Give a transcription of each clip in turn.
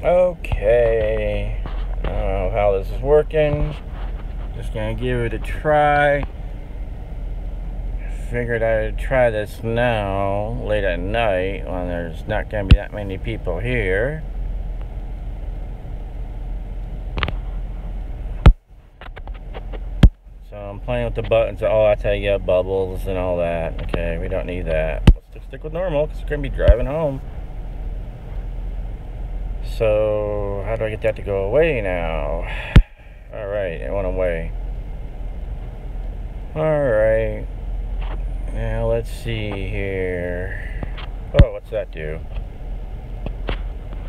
Okay, I don't know how this is working. Just gonna give it a try. Figured I'd try this now, late at night, when there's not gonna be that many people here. So I'm playing with the buttons. Oh, that's how you get bubbles and all that. Okay, we don't need that. Let's just stick with normal, because we're gonna be driving home. So, how do I get that to go away now? Alright, it went away. Alright. Now, let's see here. Oh, what's that do?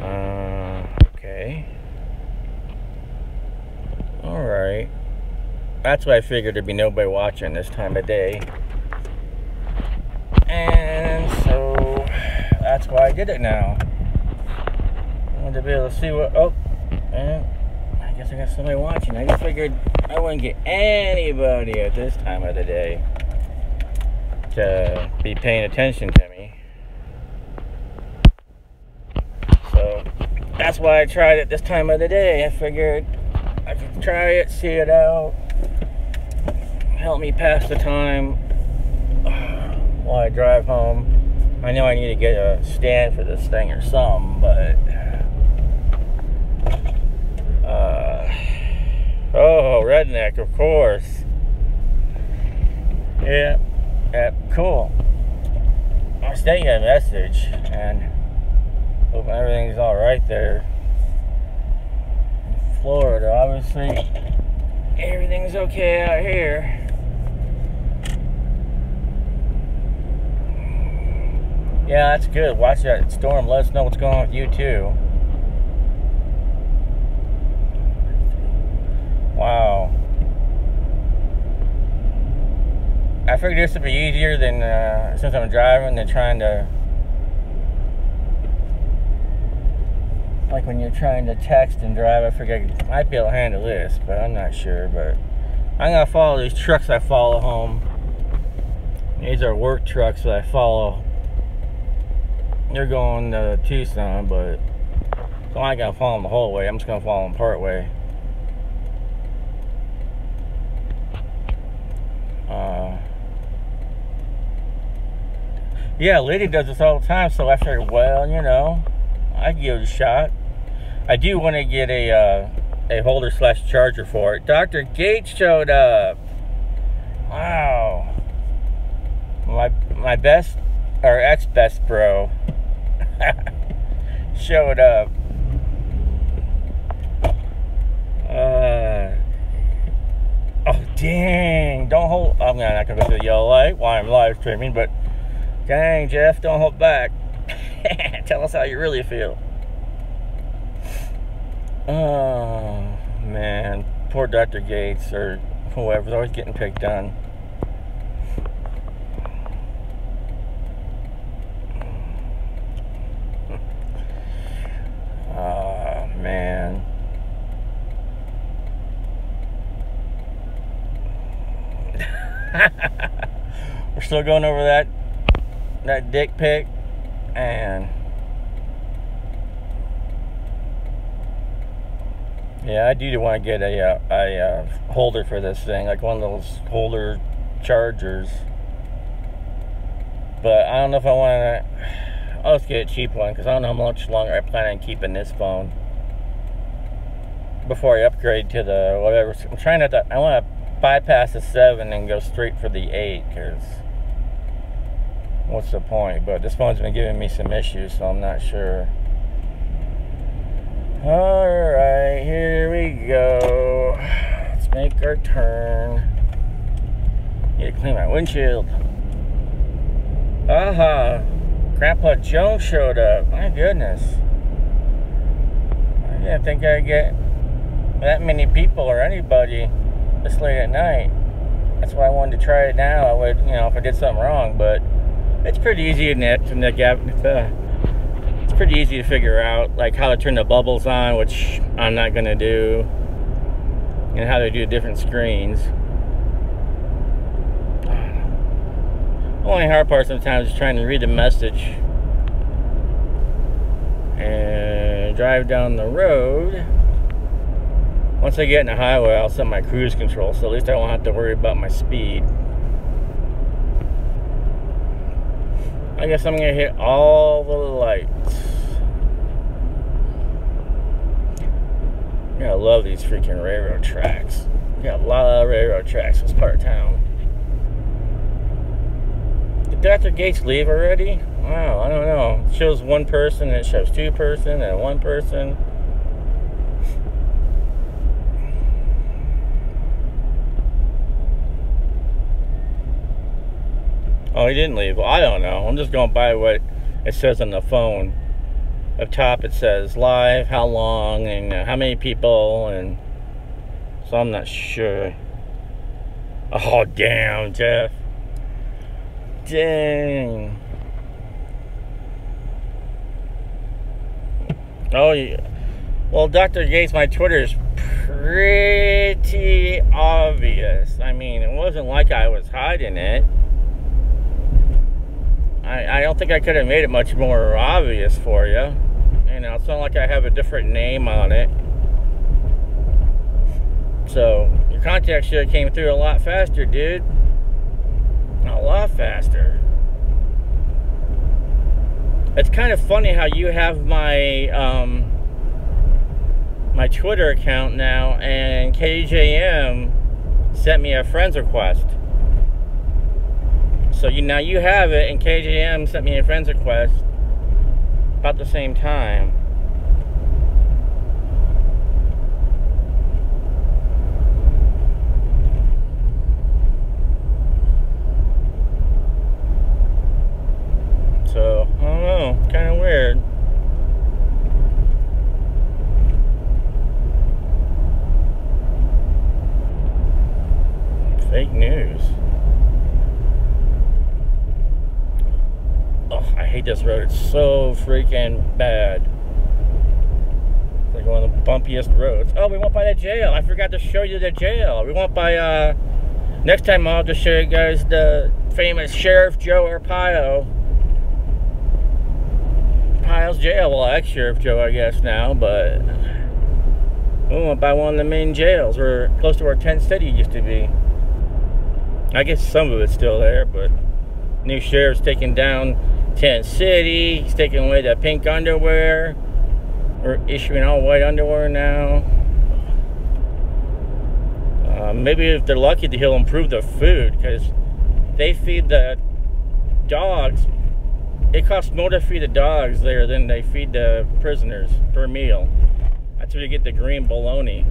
Okay. Alright. That's why I figured there'd be nobody watching this time of day. And so, that's why I did it now. To be able to see what. Oh, and I guess I got somebody watching. I just figured I wouldn't get anybody at this time of the day to be paying attention to me. So that's why I tried it this time of the day. I figured I could try it, see it out, help me pass the time while I drive home. I know I need to get a stand for this thing or something, but. Oh, redneck, of course. Yeah, cool. I sent you a message, and hope everything's all right there. In Florida, obviously, everything's okay out here. Yeah, that's good. Watch that storm. Let us know what's going on with you, too. Wow. I figured this would be easier than, since I'm driving, than trying to, like when you're trying to text and drive. I figured I might be able to handle this, but I'm not sure. But I'm going to follow these trucks I follow home. These are work trucks that I follow. They're going to Tucson, but so I'm not going to follow them the whole way. I'm just going to follow them part way. Yeah, Liddy does this all the time, so I figured, well, you know, I'd give it a shot. I do want to get a holder / charger for it. Dr. Gates showed up. Wow. My best, or ex-best bro showed up. Oh, dang. Don't hold. I'm not going to go to the yellow light while I'm live streaming, but dang, Jeff, don't hold back. Tell us how you really feel. Oh, man. Poor Dr. Gates or whoever's always getting picked on. Oh, man. We're still going over that dick pic, and yeah, I do want to get a holder for this thing, like one of those holder chargers, but I don't know if I want to. I'll just get a cheap one, because I don't know how much longer I plan on keeping this phone before I upgrade to the whatever. I'm trying to, I want to bypass the 7 and go straight for the 8, because what's the point? But this phone's been giving me some issues, so I'm not sure. Alright, here we go. Let's make our turn. Need to clean my windshield. Aha! Grandpa Joe showed up. My goodness. I didn't think I'd get that many people or anybody this late at night. That's why I wanted to try it now. I would, you know, if I did something wrong, but it's pretty easy it's pretty easy to figure out, like how to turn the bubbles on, which I'm not gonna do, and how to do different screens. The only hard part sometimes is trying to read the message and drive down the road, once I get in the highway, I'll set my cruise control, so at least I won't have to worry about my speed. I guess I'm gonna hit all the lights. Yeah, I love these freaking railroad tracks. Got a lot of railroad tracks in this part of town. Did Dr. Gates leave already? Wow, I don't know. It shows one person, and it shows two person, and one person. Oh, he didn't leave. Well, I don't know. I'm just going by what it says on the phone. Up top it says live, how long, and how many people, and so I'm not sure. Oh, damn, Jeff. Dang. Oh, yeah. Well, Dr. Gates, my Twitter's pretty obvious. I mean, it wasn't like I was hiding it. I don't think I could have made it much more obvious for you. You know, it's not like I have a different name on it. So, your contact should have came through a lot faster, dude. A lot faster. It's kind of funny how you have my my Twitter account now, and KJM sent me a friend's request. So now you have it, and KJM sent me a friend's request about the same time. So, I don't know, kind of weird. Fake news. I hate this road. It's so freaking bad. It's like one of the bumpiest roads. Oh, we went by the jail. I forgot to show you the jail. We went by, next time I'll just show you guys the famous Sheriff Joe Arpaio. Arpaio's jail. Well, ex-Sheriff Joe, I guess, now, but we went by one of the main jails. We're close to where Tent City used to be. I guess some of it's still there, but new sheriff's taking down Tent City. He's taking away the pink underwear. We're issuing all white underwear now. Maybe if they're lucky, he'll improve the food, because they feed the dogs. It costs more to feed the dogs there than they feed the prisoners per meal. That's where you get the green bologna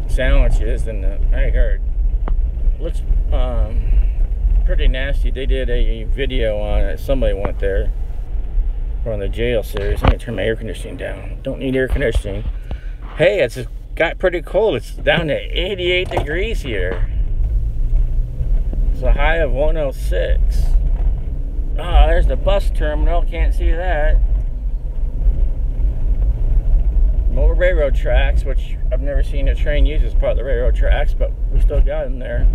sandwiches, and I heard looks pretty nasty. They did a video on it. Somebody went there on the jail series. I'm gonna turn my air conditioning down. Don't need air conditioning. Hey, it's got pretty cold. It's down to 88 degrees here. It's a high of 106. Ah, there's the bus terminal. Can't see that. More railroad tracks, which I've never seen a train use as part of the railroad tracks, but we still got them there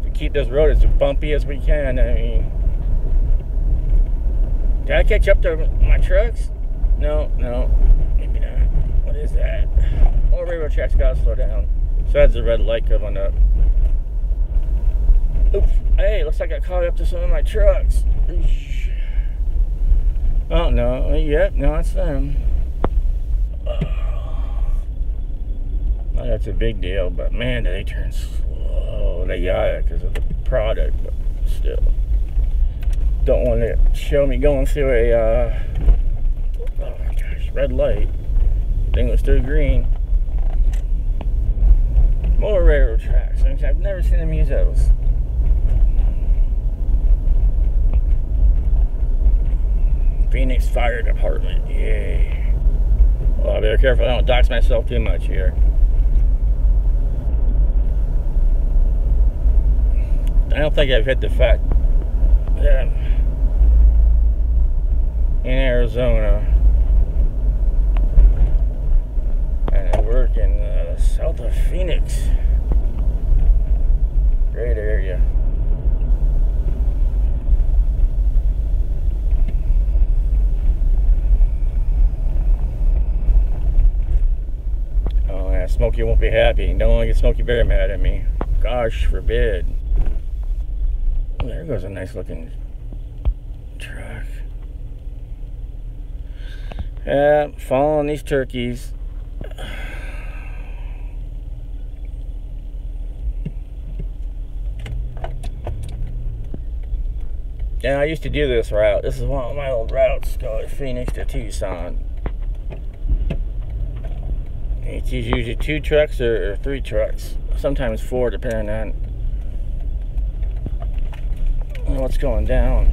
to keep this road as bumpy as we can. I mean, did I catch up to my trucks? No, maybe not. What is that? All railroad tracks gotta slow down. So that's the red light coming up. Oops. Hey, looks like I caught up to some of my trucks. Oh, no. Yep, no, it's them. Well, that's a big deal, but man, do they turn slow. They got it because of the product, but still. Don't want to show me going through a, oh my gosh, red light. Thing was still green. More railroad tracks. I've never seen them use those. Phoenix Fire Department, yay. Well, I better be careful I don't dox myself too much here. I don't think I've hit the fact that I'm in Arizona and I work in south of Phoenix. Great area. Smokey won't be happy. Don't want to get Smokey very mad at me. Gosh forbid. Oh, there goes a nice looking truck. Yeah, following these turkeys. Yeah, I used to do this route. This is one of my old routes, going Phoenix to Tucson. It's usually 2 trucks or 3 trucks. Sometimes 4, depending on what's going down.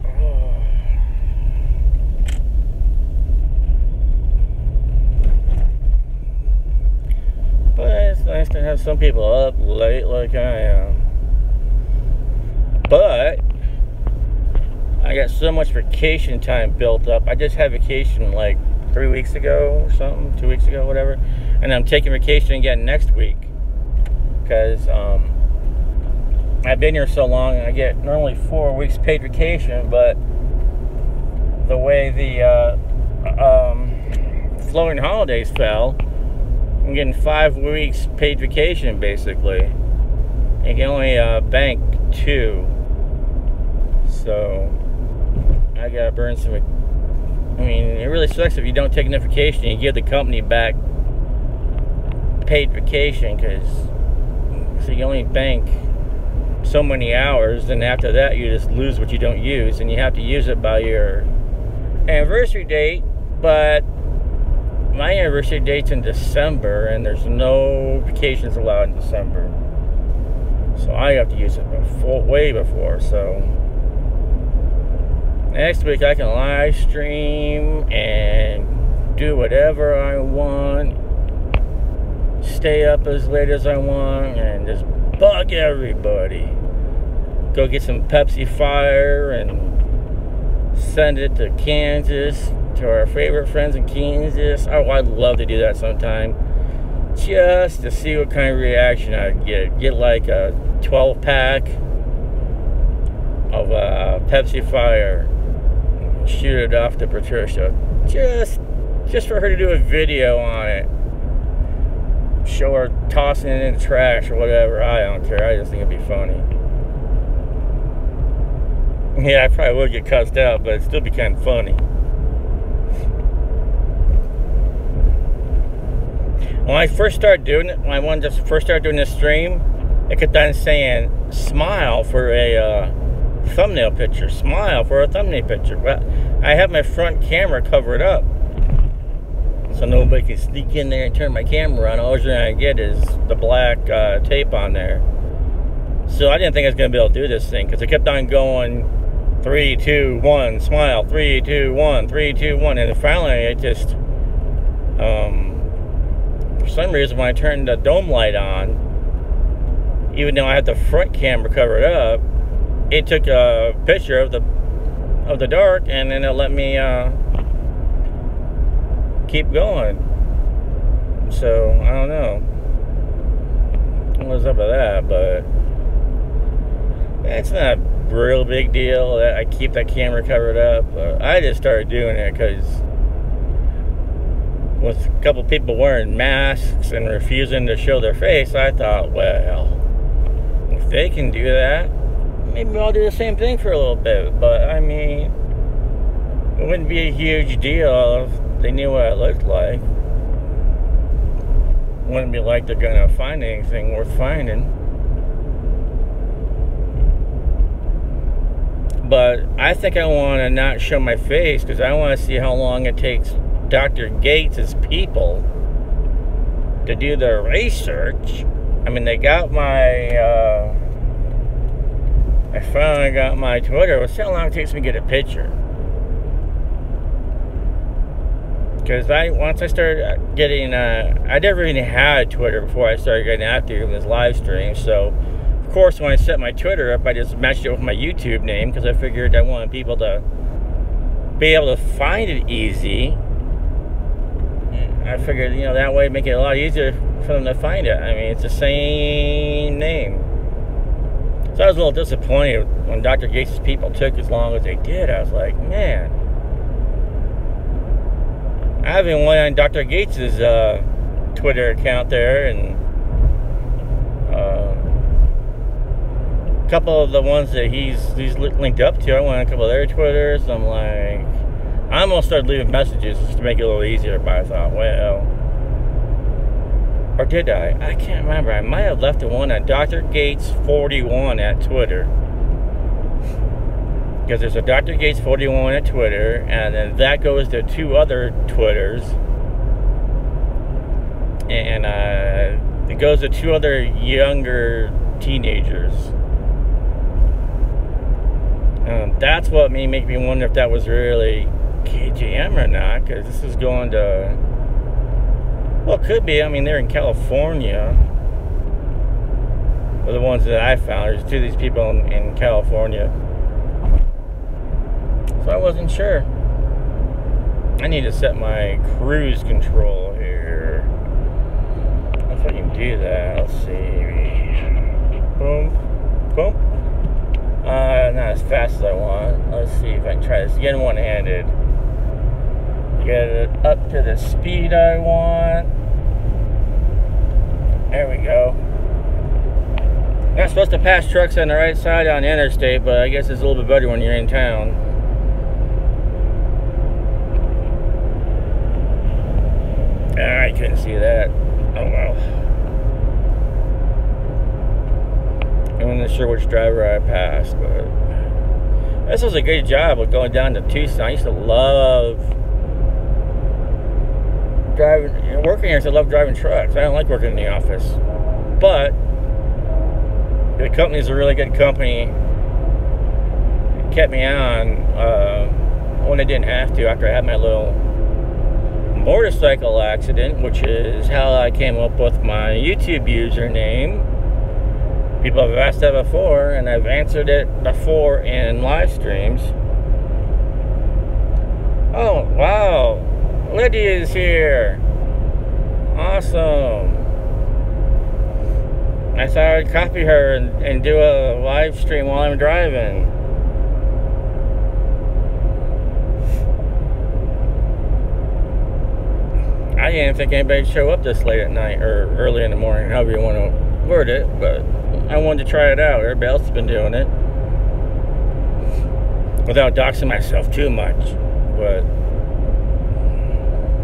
Oh. But it's nice to have some people up late like I am. But I got so much vacation time built up. I just had vacation like 3 weeks ago or something, 2 weeks ago, whatever. And I'm taking vacation again next week. Because I've been here so long, and I get normally 4 weeks paid vacation, but the way the floating holidays fell, I'm getting 5 weeks paid vacation, basically. You can only bank 2. So I gotta burn some. I mean, it really sucks if you don't take enough vacation. You give the company back paid vacation, because so you only bank so many hours, and after that you just lose what you don't use, and you have to use it by your anniversary date. But my anniversary date's in December, and there's no vacations allowed in December, so I have to use it way before. So next week I can live stream and do whatever I want, stay up as late as I want, and just bug everybody. Go get some Pepsi Fire and send it to Kansas, to our favorite friends in Kansas. Oh, I'd love to do that sometime, just to see what kind of reaction I'd get. Get like a 12-pack of Pepsi Fire, shoot it off to Patricia, just for her to do a video on it. Show her tossing it in the trash or whatever. I don't care. I just think it'd be funny. Yeah, I probably would get cussed out, but it'd still be kind of funny. When I first started doing it, when I first started doing this stream, I kept on saying, smile for a thumbnail picture. Smile for a thumbnail picture. But I have my front camera covered up, so nobody can sneak in there and turn my camera on. All you're going to get is the black tape on there. So I didn't think I was going to be able to do this thing, because I kept on going 3, 2, 1, smile, 3, 2, 1, 3, 2, 1. And then finally it just, for some reason, when I turned the dome light on, even though I had the front camera covered up, it took a picture of the dark, and then it let me keep going. So I don't know what's up with that, but it's not a real big deal that I keep that camera covered up. I just started doing it because with a couple people wearing masks and refusing to show their face, I thought, well, if they can do that, maybe I'll do the same thing for a little bit. But I mean, it wouldn't be a huge deal if they knew what I looked like. Wouldn't be like they're gonna find anything worth finding. But I think I want to not show my face, because I want to see how long it takes Dr. Gates' people to do their research. I mean, they got my I finally got my Twitter. Let's see how long it takes me to get a picture. Because once I started getting, I never even had Twitter before I started getting active in this live stream. So, of course, when I set my Twitter up, I just matched it with my YouTube name, because I figured I wanted people to be able to find it easy. I figured, you know, that way make it a lot easier for them to find it. I mean, it's the same name. So I was a little disappointed when Dr. Gates' people took as long as they did. I was like, man, I haven't went on Dr. Gates' Twitter account there, and a couple of the ones that he's linked up to, I went on a couple of their Twitters. I'm like, I almost started leaving messages just to make it a little easier, but I thought, well, or did I? I can't remember. I might have left the one at Dr. Gates 41 at Twitter, because there's a Dr. Gates 41 at Twitter, and then that goes to 2 other Twitters, and it goes to 2 other younger teenagers. That's what made me wonder if that was really KJM or not, because this is going to, well, it could be. I mean, they're in California. Well, the ones that I found, there's 2 of these people in California. So I wasn't sure. I need to set my cruise control here. If I can do that, let's see. Boom, boom. Not as fast as I want. Let's see if I can try this again one-handed. Get it up to the speed I want. There we go. Not supposed to pass trucks on the right side on the interstate, but I guess it's a little bit better when you're in town. I couldn't see that. Oh well. I'm not sure which driver I passed, but this was a good job of going down to Tucson. I used to love driving, working here. I love driving trucks. I don't like working in the office, but the company's a really good company. It kept me on when I didn't have to, after I had my little motorcycle accident, which is how I came up with my YouTube username. People have asked that before, and I've answered it before in live streams. Oh, wow. Lydia is here. Awesome. I thought I'd copy her and do a live stream while I'm driving. I didn't think anybody'd show up this late at night or early in the morning, however you want to word it, but I wanted to try it out. Everybody else has been doing it without doxing myself too much, but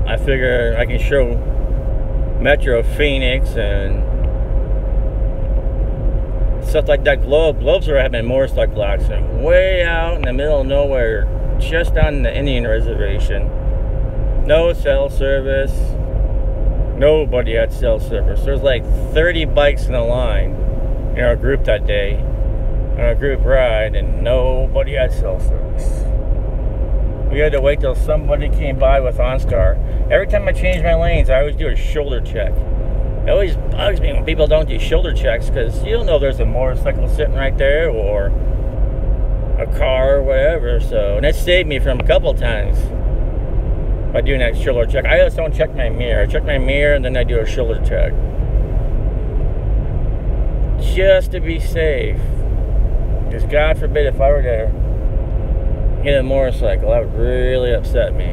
I figure I can show Metro Phoenix and stuff like that. Globes are having a motorcycle accident way out in the middle of nowhere, just on the Indian reservation. No cell service. Nobody had cell service. There's like 30 bikes in a line in our group that day, on our group ride, and nobody had cell service. We had to wait till somebody came by with OnStar. Every time I change my lanes, I always do a shoulder check. It always bugs me when people don't do shoulder checks, because you don't know there's a motorcycle sitting right there, or a car, or whatever. So, and it saved me from a couple times by doing that shoulder check. I just don't check my mirror. I check my mirror and then I do a shoulder check, just to be safe. Because God forbid if I were to hit a motorcycle, that would really upset me.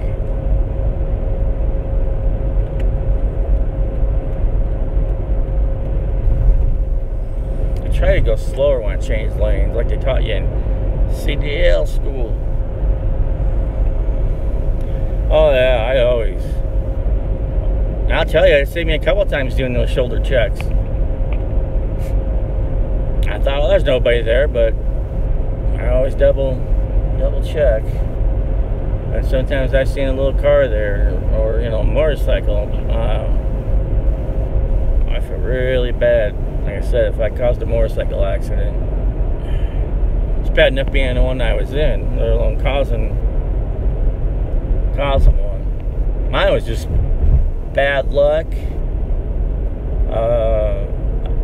I try to go slower when I change lanes, like they taught you in CDL school. Oh yeah, I always. I'll tell you, it saved me a couple times doing those shoulder checks. I thought, well, there's nobody there, but I always double check. And sometimes I've seen a little car there, or a motorcycle. I feel really bad. Like I said, if I caused a motorcycle accident, it's bad enough being the one I was in, let alone causing one. Mine was just bad luck.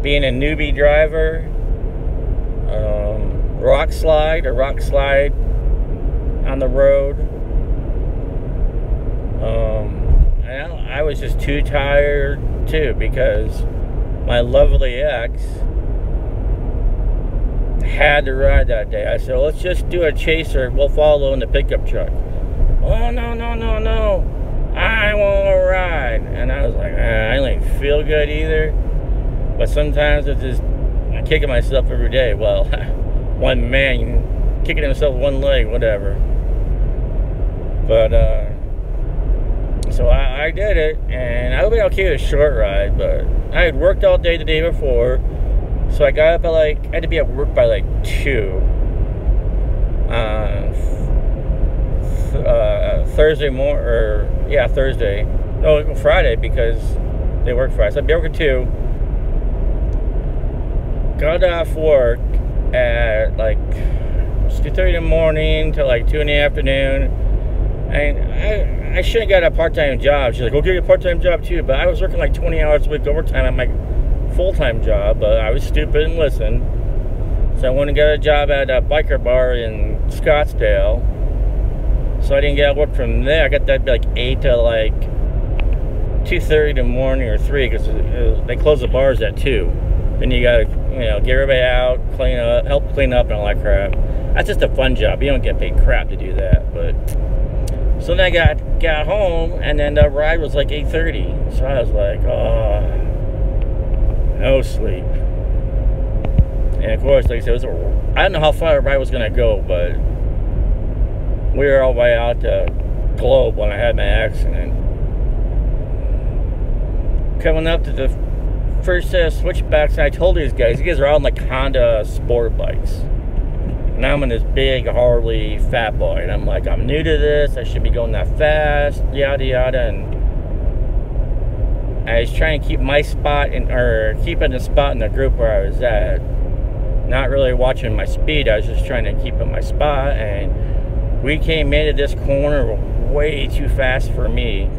Being a newbie driver, rock slide on the road. I was just too tired too, because my lovely ex had to ride that day. I said, let's just do a chaser, we'll follow in the pickup truck. Oh, no, I won't ride. and I was like, I don't feel good either. But sometimes it's just, I'm kicking myself every day. Well, one man kicking himself one leg, whatever. But, so I did it, and I would be okay with a short ride, but I had worked all day the day before, so I got up at I had to be at work by 2. Thursday morning, Thursday. No, Friday, because they work Friday. So I'd be working 2. Got off work at 2:30 in the morning till 2 in the afternoon. And I should have got a part-time job. She's like, go get a part-time job too. But I was working 20 hours a week overtime at my full-time job. But I was stupid and listened. So I went and got a job at a biker bar in Scottsdale. So I didn't get work from there. I got that 8 to 2:30 in the morning or 3, because they close the bars at 2. Then you gotta, get everybody out, clean up, help clean up and all that crap. That's just a fun job. You don't get paid crap to do that. But so then I got home, and then the ride was 8:30. So I was like, oh, no sleep. And of course, like I said, I don't know how far the ride was gonna go, but we were all the way out to Globe when I had my accident. Coming up to the first set of switchbacks, and I told these guys are all on Honda sport bikes. And I'm in this big Harley fat boy, and I'm like, I'm new to this, I should be going that fast, yada yada. And I was trying to keep my spot keeping the spot in the group where I was at. Not really watching my speed, I was just trying to keep in my spot. And we came into this corner way too fast for me.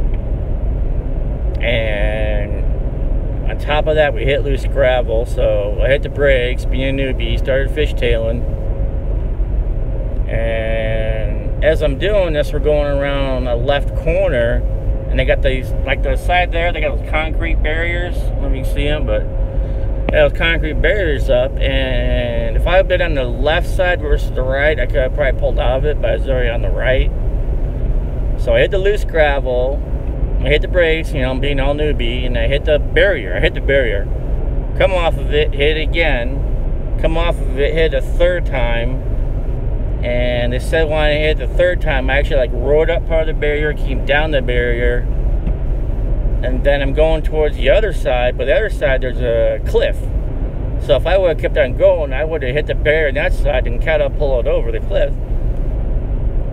And on top of that, we hit loose gravel, so I hit the brakes, being a newbie, started fishtailing. And as I'm doing this, we're going around a left corner, and they got these, the side there, they got those concrete barriers. I don't know if you can see them, but they have those concrete barriers up. And if I had been on the left side versus the right, I could have probably pulled out of it, but I was already on the right. So I hit the loose gravel, I hit the brakes, I'm being all newbie, and I hit the barrier. Come off of it, hit it again. Come off of it, hit a third time. And they said when I hit the third time, I actually rode up part of the barrier, came down the barrier. And then I'm going towards the other side, but the other side there's a cliff. So if I would have kept on going, I would have hit the barrier on that side and catapulted over the cliff.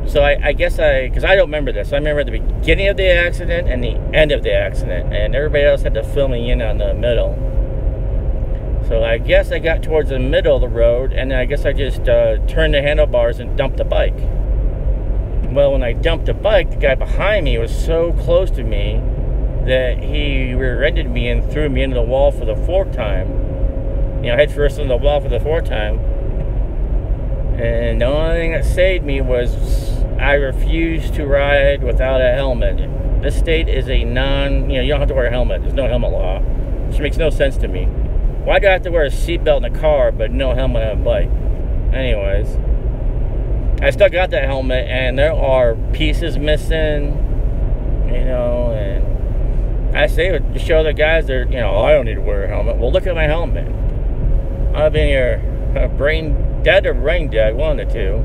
So I guess because I don't remember this. I remember the beginning of the accident and the end of the accident. And everybody else had to fill me in on the middle. So I guess I got towards the middle of the road, and I guess I just turned the handlebars and dumped the bike. Well, when I dumped the bike, the guy behind me was so close to me that he rear-ended me and threw me into the wall for the 4th time. Head first into the wall for the 4th time. And the only thing that saved me was I refused to ride without a helmet. This state is a you don't have to wear a helmet. There's no helmet law, which makes no sense to me. Why do I have to wear a seatbelt in a car but no helmet on a bike? Anyways, I still got that helmet, and there are pieces missing, and I say to show the guys I don't need to wear a helmet. Well, look at my helmet. I've been here brain dead or brain dead, one of the two.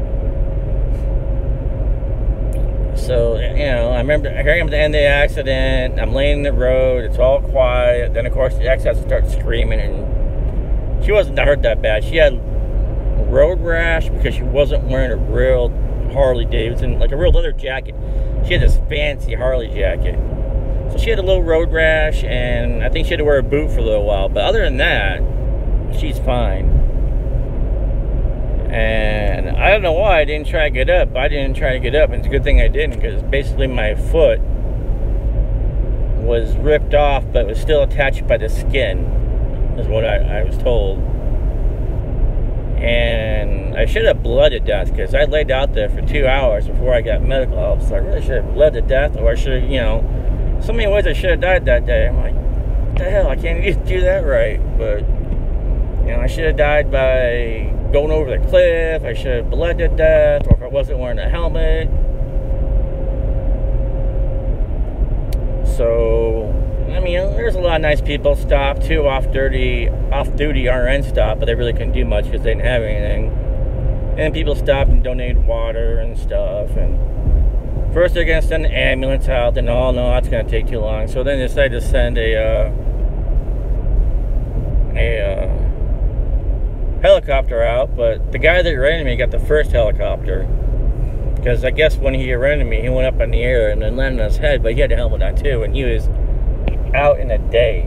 So, I remember hearing him at the end of the accident. I'm laying in the road. It's all quiet. Then, of course, the ex has to start screaming. And she wasn't hurt that bad. She had road rash because she wasn't wearing a real Harley Davidson, a real leather jacket. She had this fancy Harley jacket. So she had a little road rash, and I think she had to wear a boot for a little while. But other than that, she's fine. And I don't know why I didn't try to get up. And it's a good thing I didn't, because basically my foot was ripped off, but was still attached by the skin, is what I was told. And I should have bled to death, because I laid out there for 2 hours before I got medical help. So I really should have bled to death, or I should have, so many ways I should have died that day. I'm like, what the hell, I can't even do that right. But, I should have died by going over the cliff. I should have bled to death, or if I wasn't wearing a helmet. So lot of nice people stopped. 2 off-duty RN stopped, but they really couldn't do much because they didn't have anything. And people stopped and donated water and stuff. And first they're going to send an ambulance out. Then, oh no, that's going to take too long. So then they decided to send a helicopter out. But the guy that rented me got the first helicopter. Because I guess when he rented me, he went up in the air and then landed on his head. But he had a helmet on too. And he was out in a day.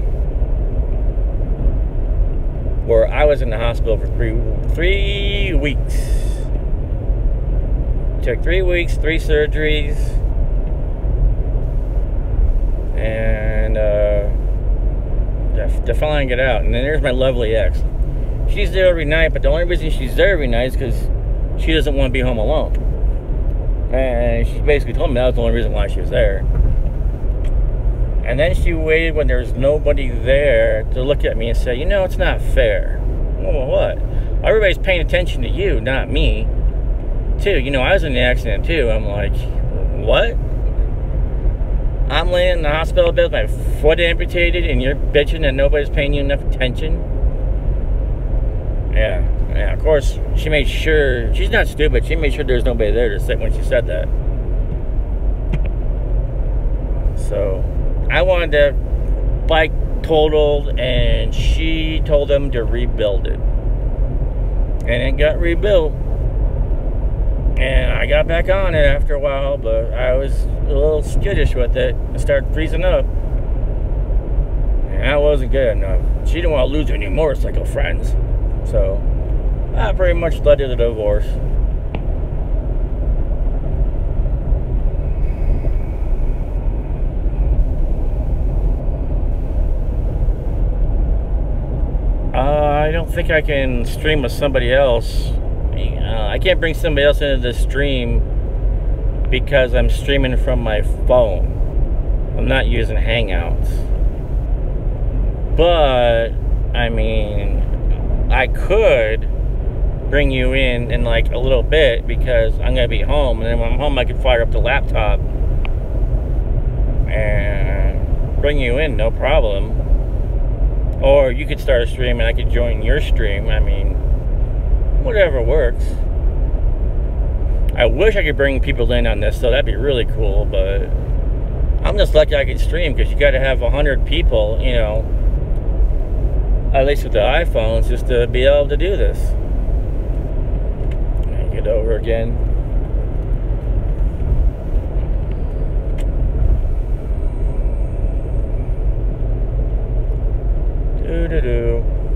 Where I was in the hospital for 3 weeks. Took 3 weeks, 3 surgeries, and to finally get out. And then there's my lovely ex. She's there every night, but the only reason she's there every night is because she doesn't want to be home alone. And she basically told me that was the only reason why she was there. And then she waited when there was nobody there to look at me and say, you know, it's not fair. Well, what? Everybody's paying attention to you, not me. Too, you know, I was in the accident too. I'm like, what? I'm laying in the hospital bed with my foot amputated and you're bitching that nobody's paying you enough attention? Yeah, of course, she made sure, she's not stupid, she made sure there's nobody there to sit when she said that. So, I wanted the bike totaled and she told them to rebuild it. And it got rebuilt. And I got back on it after a while, but I was a little skittish with it. I started freezing up. And that wasn't good enough. She didn't want to lose any motorcycle friends. So, that pretty much led to the divorce. I don't think I can stream with somebody else. I can't bring somebody else into the stream because I'm streaming from my phone. I'm not using Hangouts. But, I mean, I could bring you in like a little bit because I'm going to be home. And then when I'm home, I can fire up the laptop and bring you in, no problem. Or you could start a stream and I could join your stream. I mean, whatever works. I wish I could bring people in on this, so that'd be really cool, but I'm just lucky I can stream because you got to have 100 people, you know, at least with the iPhones, just to be able to do this. Get over again.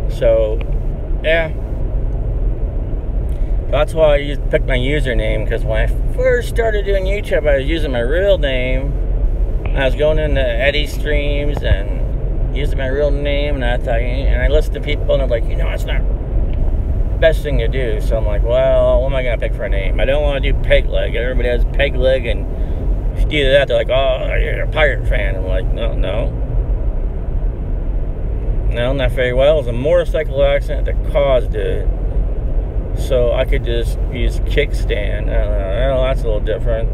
So, yeah. That's why I picked my username, because when I first started doing YouTube, I was using my real name. I was going into Eddie streams and using my real name, and I thought, and I listened to people, and they're like, you know, it's not the best thing to do. So I'm like, well, what am I going to pick for a name? I don't want to do Peg Leg. Everybody has Peg Leg, and if you do that, they're like, oh, you're a pirate fan. I'm like, no, not very well. It was a motorcycle accident that caused it. So I could just use kickstand. Well, that's a little different.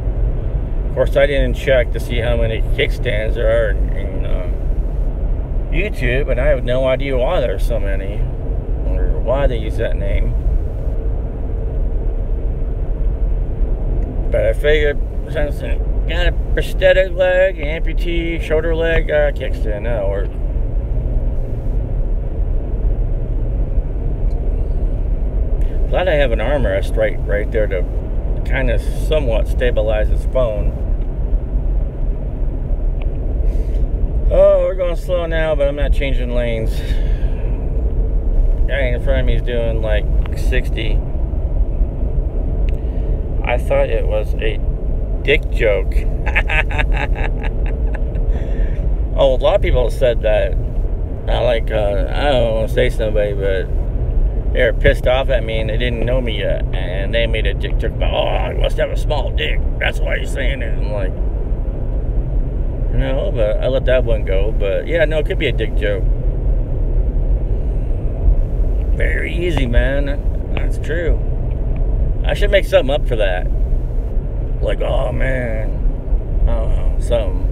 Of course, I didn't check to see how many kickstands there are in YouTube, and I have no idea why there's so many, or why they use that name. But I figured, since I got a prosthetic leg, amputee, shoulder leg, kickstand, that'll work. Glad I have an armrest right there to kind of somewhat stabilize his phone. Oh, we're going slow now, but I'm not changing lanes. Guy in front of me is doing like 60. I thought it was a dick joke. Oh, a lot of people have said that. I don't want to say somebody, but they were pissed off at me and they didn't know me yet, and they made a dick joke about, oh, I must have a small dick, that's why you're saying it. I'm like, no, but I let that one go. But yeah, no, it could be a dick joke. Very easy, man. That's true. I should make something up for that. Like, oh man, I don't know, something.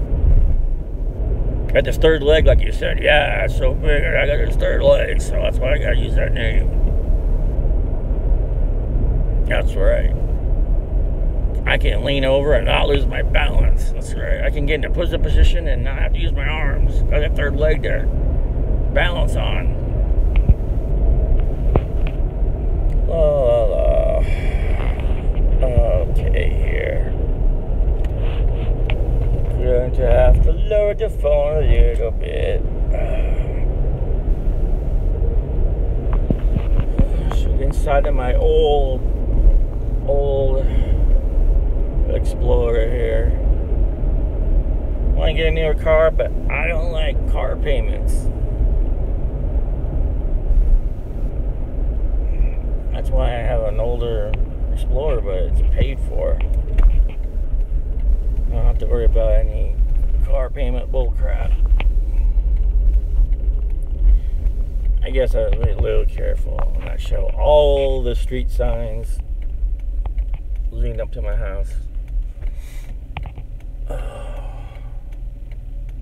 Got this third leg, like you said. Yeah, it's so big. I got this third leg, so that's why I gotta use that name. That's right. I can lean over and not lose my balance. That's right. I can get in a push-up position and not have to use my arms. Got that third leg to balance on. La la la. Okay, here. Going to have to lower the phone a little bit. So inside of my old Explorer here. I want to get a newer car, but I don't like car payments. That's why I have an older Explorer, but it's paid for. I don't have to worry about any car payment bullcrap. I guess I was a little careful when I show all the street signs leading up to my house.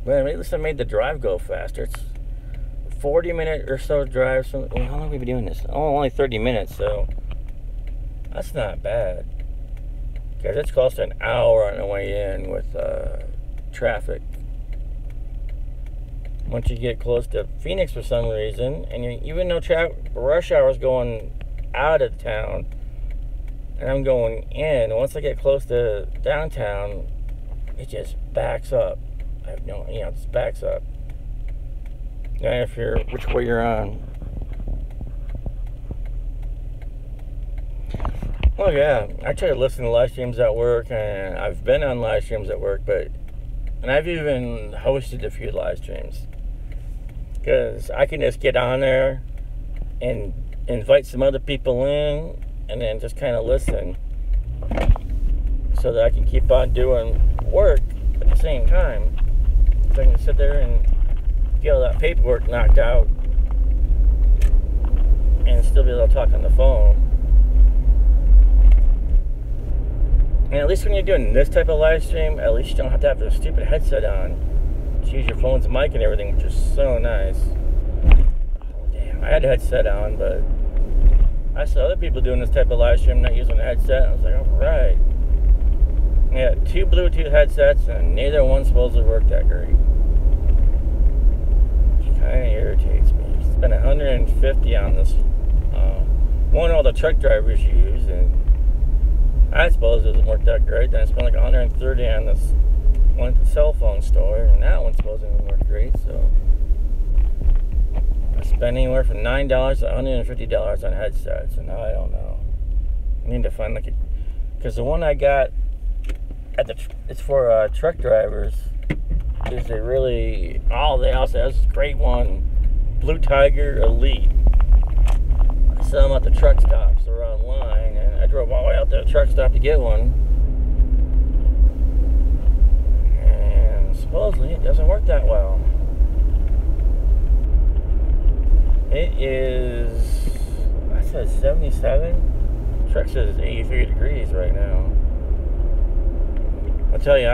But at least I made the drive go faster. It's 40-minute or so drive. So, well, how long have we been doing this? Oh, only 30 minutes, so that's not bad. Because it's close to an hour on the way in with traffic. Once you get close to Phoenix for some reason, and even though rush hour is going out of town, and I'm going in, once I get close to downtown, it just backs up. I have no, it just backs up. Now, if you're, which way you're on. Oh yeah, I try to listen to live streams at work, and I've been on live streams at work, and I've even hosted a few live streams. Because I can just get on there and invite some other people in, and then just kind of listen, so that I can keep on doing work at the same time. So I can sit there and get all that paperwork knocked out and still be able to talk on the phone. And at least when you're doing this type of live stream, at least you don't have to have the stupid headset on to use your phone's mic and everything, which is so nice. Oh, damn, I had a headset on, but I saw other people doing this type of live stream not using a headset. I was like, alright. Yeah, 2 Bluetooth headsets, and neither one supposedly worked that great. Which kind of irritates me. Spent $150 on this one all the truck drivers use, and I suppose it doesn't work that great. Then I spent like $130 on this one at the cell phone store, and that one supposedly doesn't work great. So I spent anywhere from $9 to $150 on headsets, and now I don't know. I need to find like because the one I got at it's for truck drivers. Is a really they also have this great one, Blue Tiger Elite. I sell them at the truck stops. They're online, and I drove all the way out to the truck stop to get one. And supposedly it doesn't work that well. It is, I said 77. Truck says it's 83 degrees right now. I'll tell you,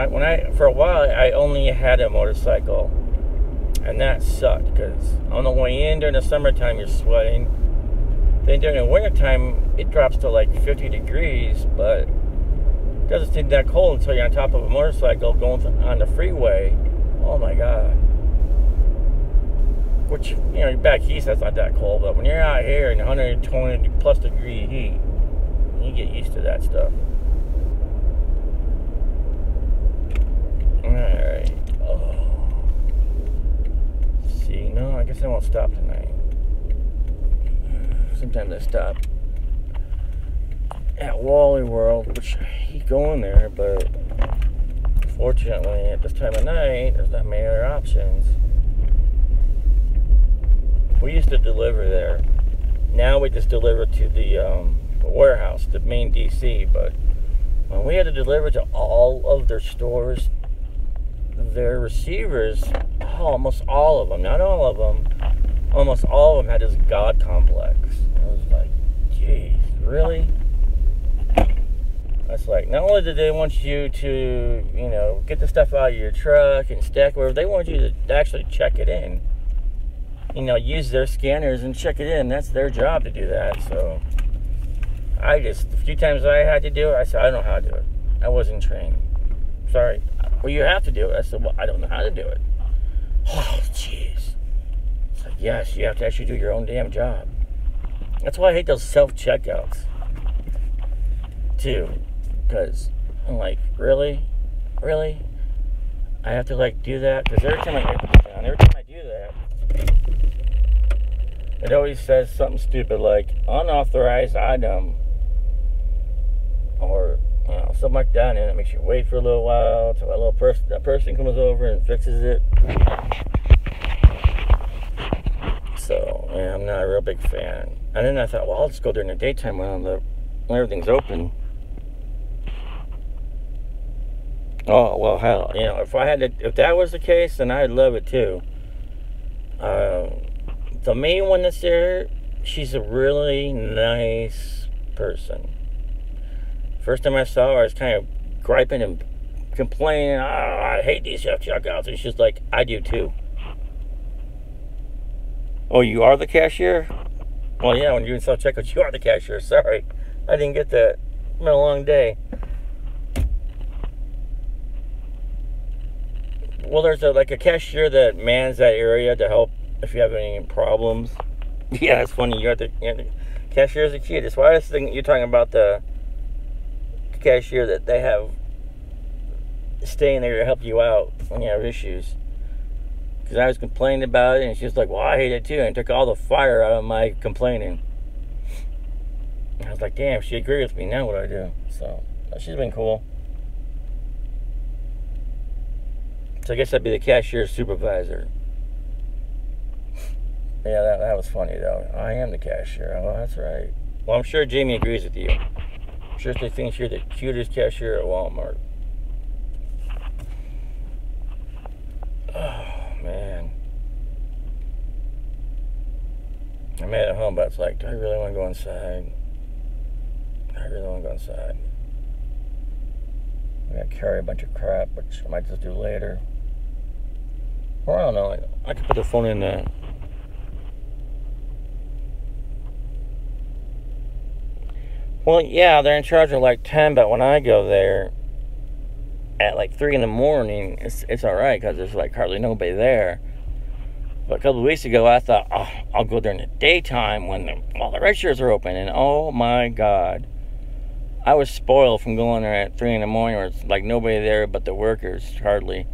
for a while, I only had a motorcycle, and that sucked, because on the way in during the summertime, you're sweating. Then during the wintertime, it drops to like 50 degrees, but it doesn't seem that cold until you're on top of a motorcycle going on the freeway. Oh my God. Which, back east, that's not that cold, but when you're out here in 120 plus degree heat, you get used to that stuff. Alright. See, no, I guess I won't stop tonight. Sometimes I stop at Wally World, which I hate going there, but fortunately at this time of night, there's not many other options. We used to deliver there. Now we just deliver to the warehouse, the main DC, but when we had to deliver to all of their stores, their receivers, almost all of them, not all of them, almost all of them had this God complex. I was like, geez, really? It's like, not only do they want you to, you know, get the stuff out of your truck and stack wherever, they want you to actually check it in. You know, use their scanners and check it in. That's their job to do that. So a few times I had to do it, I said, I don't know how to do it. I wasn't trained. Sorry. Well, you have to do it. I said, well, I don't know how to do it. Oh, jeez. It's like, yes, you have to actually do your own damn job. That's why I hate those self-checkouts, too. Because I'm like, really? Really? I have to, like, do that? Because every time I do that, it always says something stupid like, unauthorized item. Or, you know, something like that. And it makes you wait for a little while till that person comes over and fixes it. So, yeah, I'm not a real big fan. And then I thought, well, I'll just go during the daytime when everything's open. Oh, well, hell, you know, if that was the case, then I'd love it too. The main one that's there, she's a really nice person. First time I saw her, I was kind of griping and complaining, I hate these self-checkouts. And she's like, I do too. Oh, you are the cashier? Well, yeah, when you're in self-checkouts, you are the cashier. Sorry, I didn't get that. It's been a long day. Well, there's a cashier that mans that area to help if you have any problems. Yeah, it's funny. You're the cashier's a kid. That's why I was thinking you're talking about the cashier that they have staying there to help you out when you have issues. Because I was complaining about it, and she was like, well, I hate it too. And it took all the fire out of my complaining. And I was like, damn, she agreed with me. Now what do I do? So, she's been cool. So I guess I'd be the cashier supervisor. Yeah, that was funny, though. I am the cashier. Oh, that's right. Well, I'm sure Jamie agrees with you. I'm sure she thinks you're the cutest cashier at Walmart. Oh, man. I made it home, but it's like, do I really want to go inside? I really want to go inside. I gotta carry a bunch of crap, which I might just do later. Or I don't know, I could put the phone in the... Well, yeah, they're in charge of like 10, but when I go there at like 3 in the morning, it's alright because there's like hardly nobody there. But a couple of weeks ago, I thought, oh, I'll go during the daytime when all the registers are open, and oh my God. I was spoiled from going there at 3 in the morning where it's like nobody there but the workers, hardly.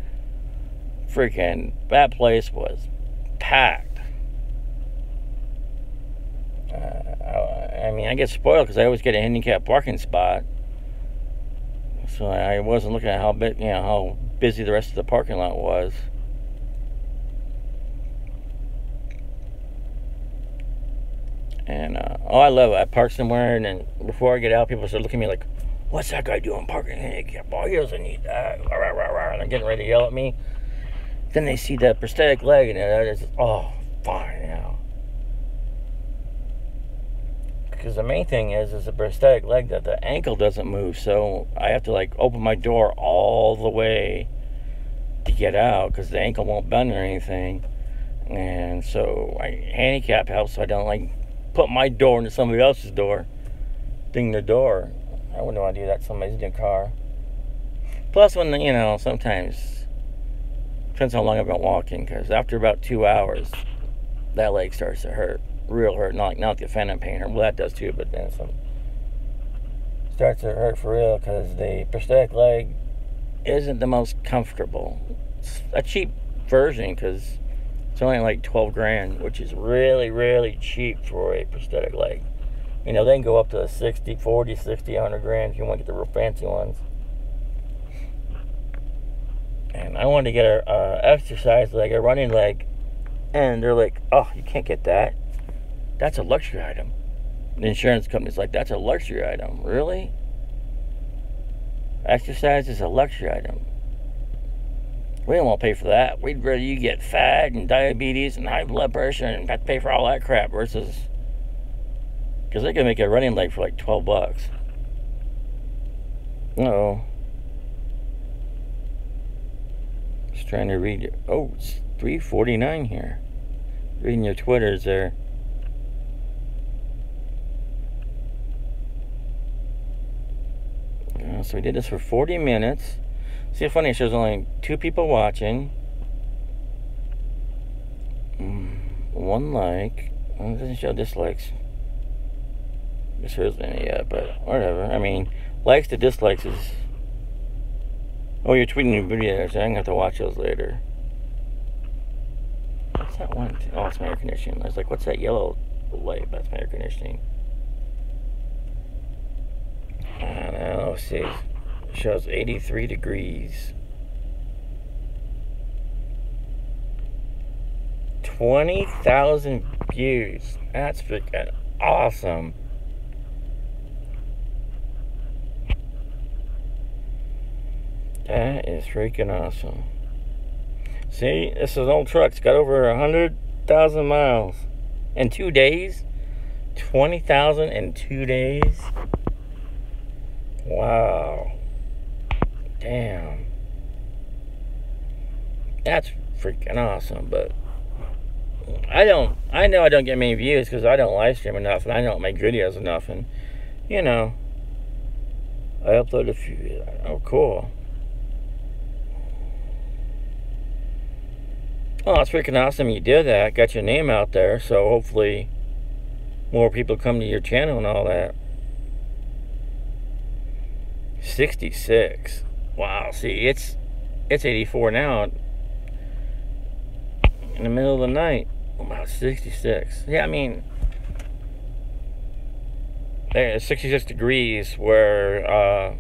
Freaking, that place was packed. I mean, I get spoiled because I always get a handicapped parking spot. So I wasn't looking at how busy the rest of the parking lot was. And, I love it. I park somewhere, and then before I get out, people start looking at me like, what's that guy doing parking handicap? Oh, he doesn't need that. And they're getting ready to yell at me. Then they see that prosthetic leg, and it's just, oh, fine now. Because the main thing is a prosthetic leg that the ankle doesn't move, so I have to, like, open my door all the way to get out, because the ankle won't bend or anything. And so handicap helps so I don't, like, put my door into somebody else's door. Ding the door. I wouldn't want to do that to somebody's new car. Plus, when, sometimes, depends how long I've been walking, because after about 2 hours, that leg starts to hurt. Real hurt. Not like the phantom pain. Well, that does too, but then some. Starts to hurt for real, because the prosthetic leg isn't the most comfortable. It's a cheap version, because it's only like 12 grand, which is really, really cheap for a prosthetic leg. They can go up to 60, 40, 60, 100 grand if you want to get the real fancy ones. And I wanted to get a exercise leg, a running leg, and they're like, oh, you can't get that. That's a luxury item. The insurance company's like, that's a luxury item. Really? Exercise is a luxury item. We don't want to pay for that. We'd rather you get fat and diabetes and high blood pressure and have to pay for all that crap versus... Because they can make a running leg for like $12. Uh-oh. Just trying to read. Oh, it's 3:49 here. Reading your Twitters there. So we did this for 40 minutes. See how funny, it shows only 2 people watching. 1 like. Well, it doesn't show dislikes. It shows any yet, but whatever. I mean, likes to dislikes is... Oh, you're tweeting new videos. So I'm going to have to watch those later. What's that one? Oh, it's my air conditioning. I was like, what's that yellow light? That's my air conditioning. I don't know. Let's see. It shows 83 degrees. 20,000 views. That's freaking awesome. That is freaking awesome. See, this is an old truck. It's got over 100,000 miles. In 2 days? 20,000 in 2 days? Wow. Damn. That's freaking awesome, but I know I don't get many views because I don't live stream enough and I don't make videos enough, and you know, I upload a few. Oh, cool. Oh, it's freaking awesome you did that. Got your name out there, so hopefully more people come to your channel and all that. 66. Wow, see, it's 84 now. In the middle of the night. About 66. Yeah, I mean, there's 66 degrees where, I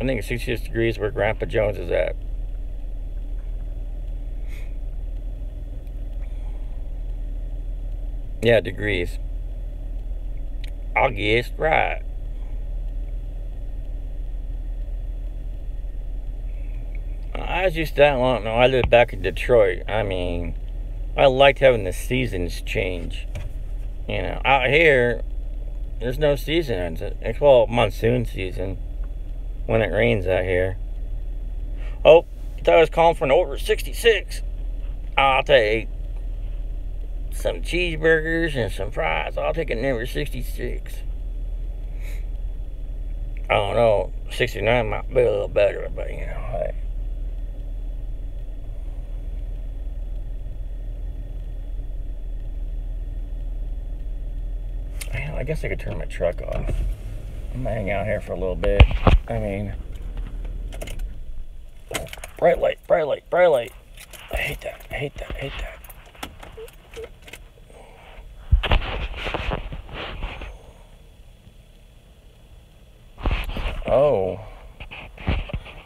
think it's 66 degrees where Grandpa Jones is at. Yeah, degrees. I guess right. I was used to that long. No, I lived back in Detroit. I mean, I liked having the seasons change. You know, out here, there's no season. It's called monsoon season when it rains out here. Oh, I thought I was calling for an over 66. I'll take some cheeseburgers and some fries. I'll take an over 66. I don't know. 69 might be a little better, but you know, hey. I guess I could turn my truck off. I'm gonna hang out here for a little bit. I mean, bright light, bright light, bright light. I hate that, I hate that, I hate that. Oh.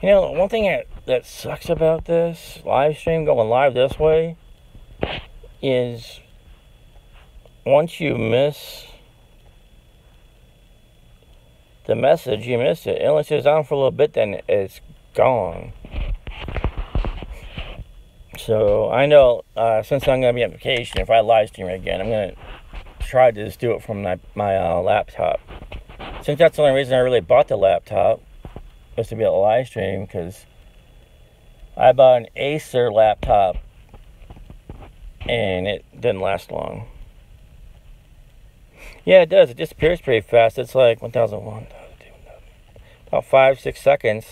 You know, one thing that sucks about this live stream, going live this way, is once you miss the message, you miss it. It only stays on for a little bit, then it's gone. So I know since I'm going to be on vacation, if I live stream again, I'm going to try to just do it from my laptop. Since that's the only reason I really bought the laptop, was to be able to live stream, because I bought an Acer laptop and it didn't last long. Yeah, it does. It disappears pretty fast. It's like 1,001. About 5-6 seconds.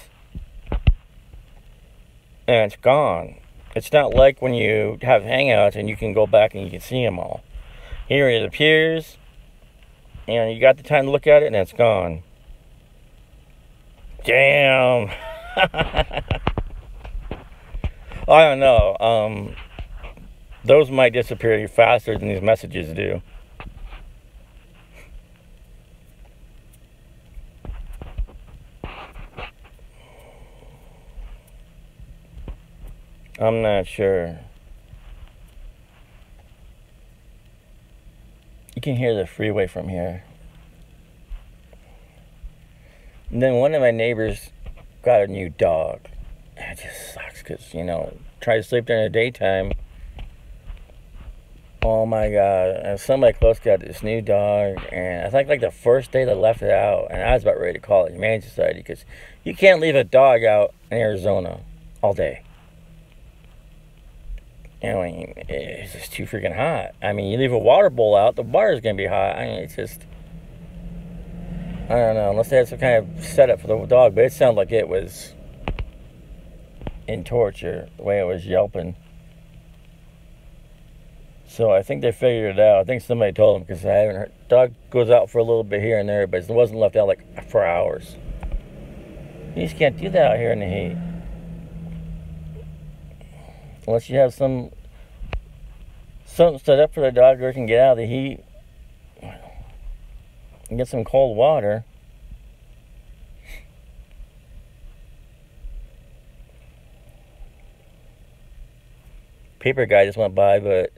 And it's gone. It's not like when you have Hangouts and you can go back and you can see them all. Here it appears. And you got the time to look at it and it's gone. Damn. I don't know. Those might disappear faster than these messages do. I'm not sure. You can hear the freeway from here. And then one of my neighbors got a new dog. It just sucks because, you know, try to sleep during the daytime. Oh my god. And somebody close got this new dog, and I think like the first day they left it out, and I was about ready to call it Humane Society, because you can't leave a dog out in Arizona all day. You know, it's just too freaking hot. I mean, you leave a water bowl out, the water's gonna be hot. I mean, it's just, I don't know, unless they had some kind of setup for the dog, but it sounded like it was in torture, the way it was yelping. So I think they figured it out. I think somebody told them, because I haven't heard. Dog goes out for a little bit here and there, but it wasn't left out like for hours. You just can't do that out here in the heat. Unless you have something set up for the dog where it can get out of the heat and get some cold water. Paper guy just went by, but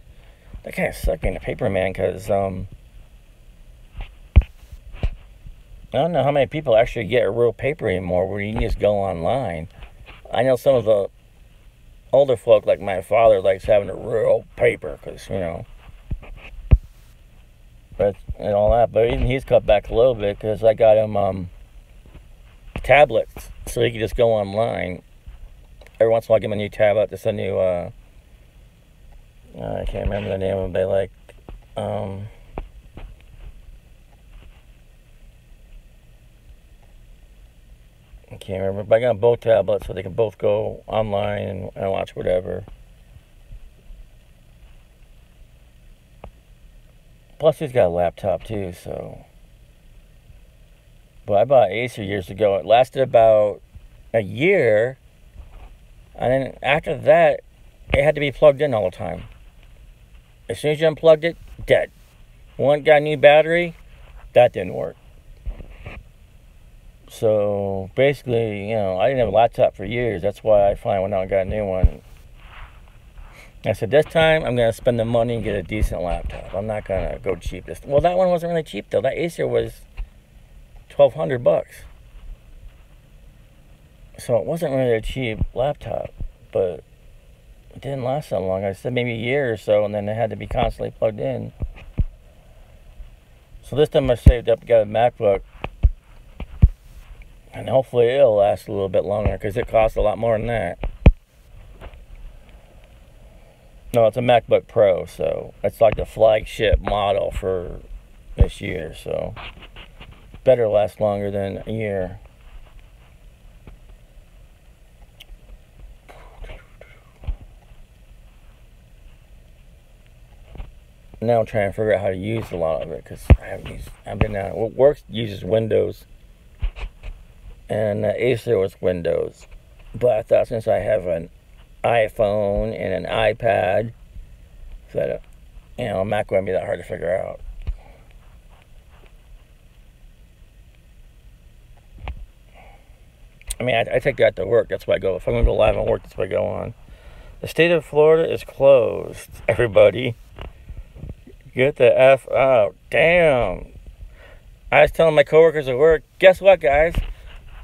that kind of sucked being a paper man, because I don't know how many people actually get a real paper anymore where you can just go online. I know some of the older folk, like my father, likes having a real paper, because, you know, but and all that. But even he's cut back a little bit, because I got him tablets, so he can just go online. Every once in a while I give him a new tablet, just a new I can't remember the name of them. They like I can't remember, but I got both tablets so they can both go online and watch whatever. Plus he's got a laptop too, so. But I bought Acer years ago. It lasted about a year, and then after that it had to be plugged in all the time. As soon as you unplugged it, dead. One got a new battery, that didn't work. So basically, you know, I didn't have a laptop for years. That's why I finally went out and got a new one. I said, this time I'm going to spend the money and get a decent laptop. I'm not going to go cheap. Well, that one wasn't really cheap though. That Acer was $1,200. So it wasn't really a cheap laptop, but it didn't last that long. I said maybe a year or so, and then it had to be constantly plugged in. So this time I saved up, got a MacBook, and hopefully it'll last a little bit longer, because it costs a lot more than that. No, it's a MacBook Pro, so it's like the flagship model for this year, so better last longer than a year. Now I'm trying to figure out how to use a lot of it, because I've been out. What works uses Windows, and Acer was Windows. But I thought, since I have an iPhone and an iPad, that you know, Mac wouldn't be that hard to figure out. I mean, I take that to work. That's why I go. If I'm going to go live on work, that's why I go on. The state of Florida is closed, everybody. Get the F out. Damn. I was telling my coworkers at work, guess what, guys?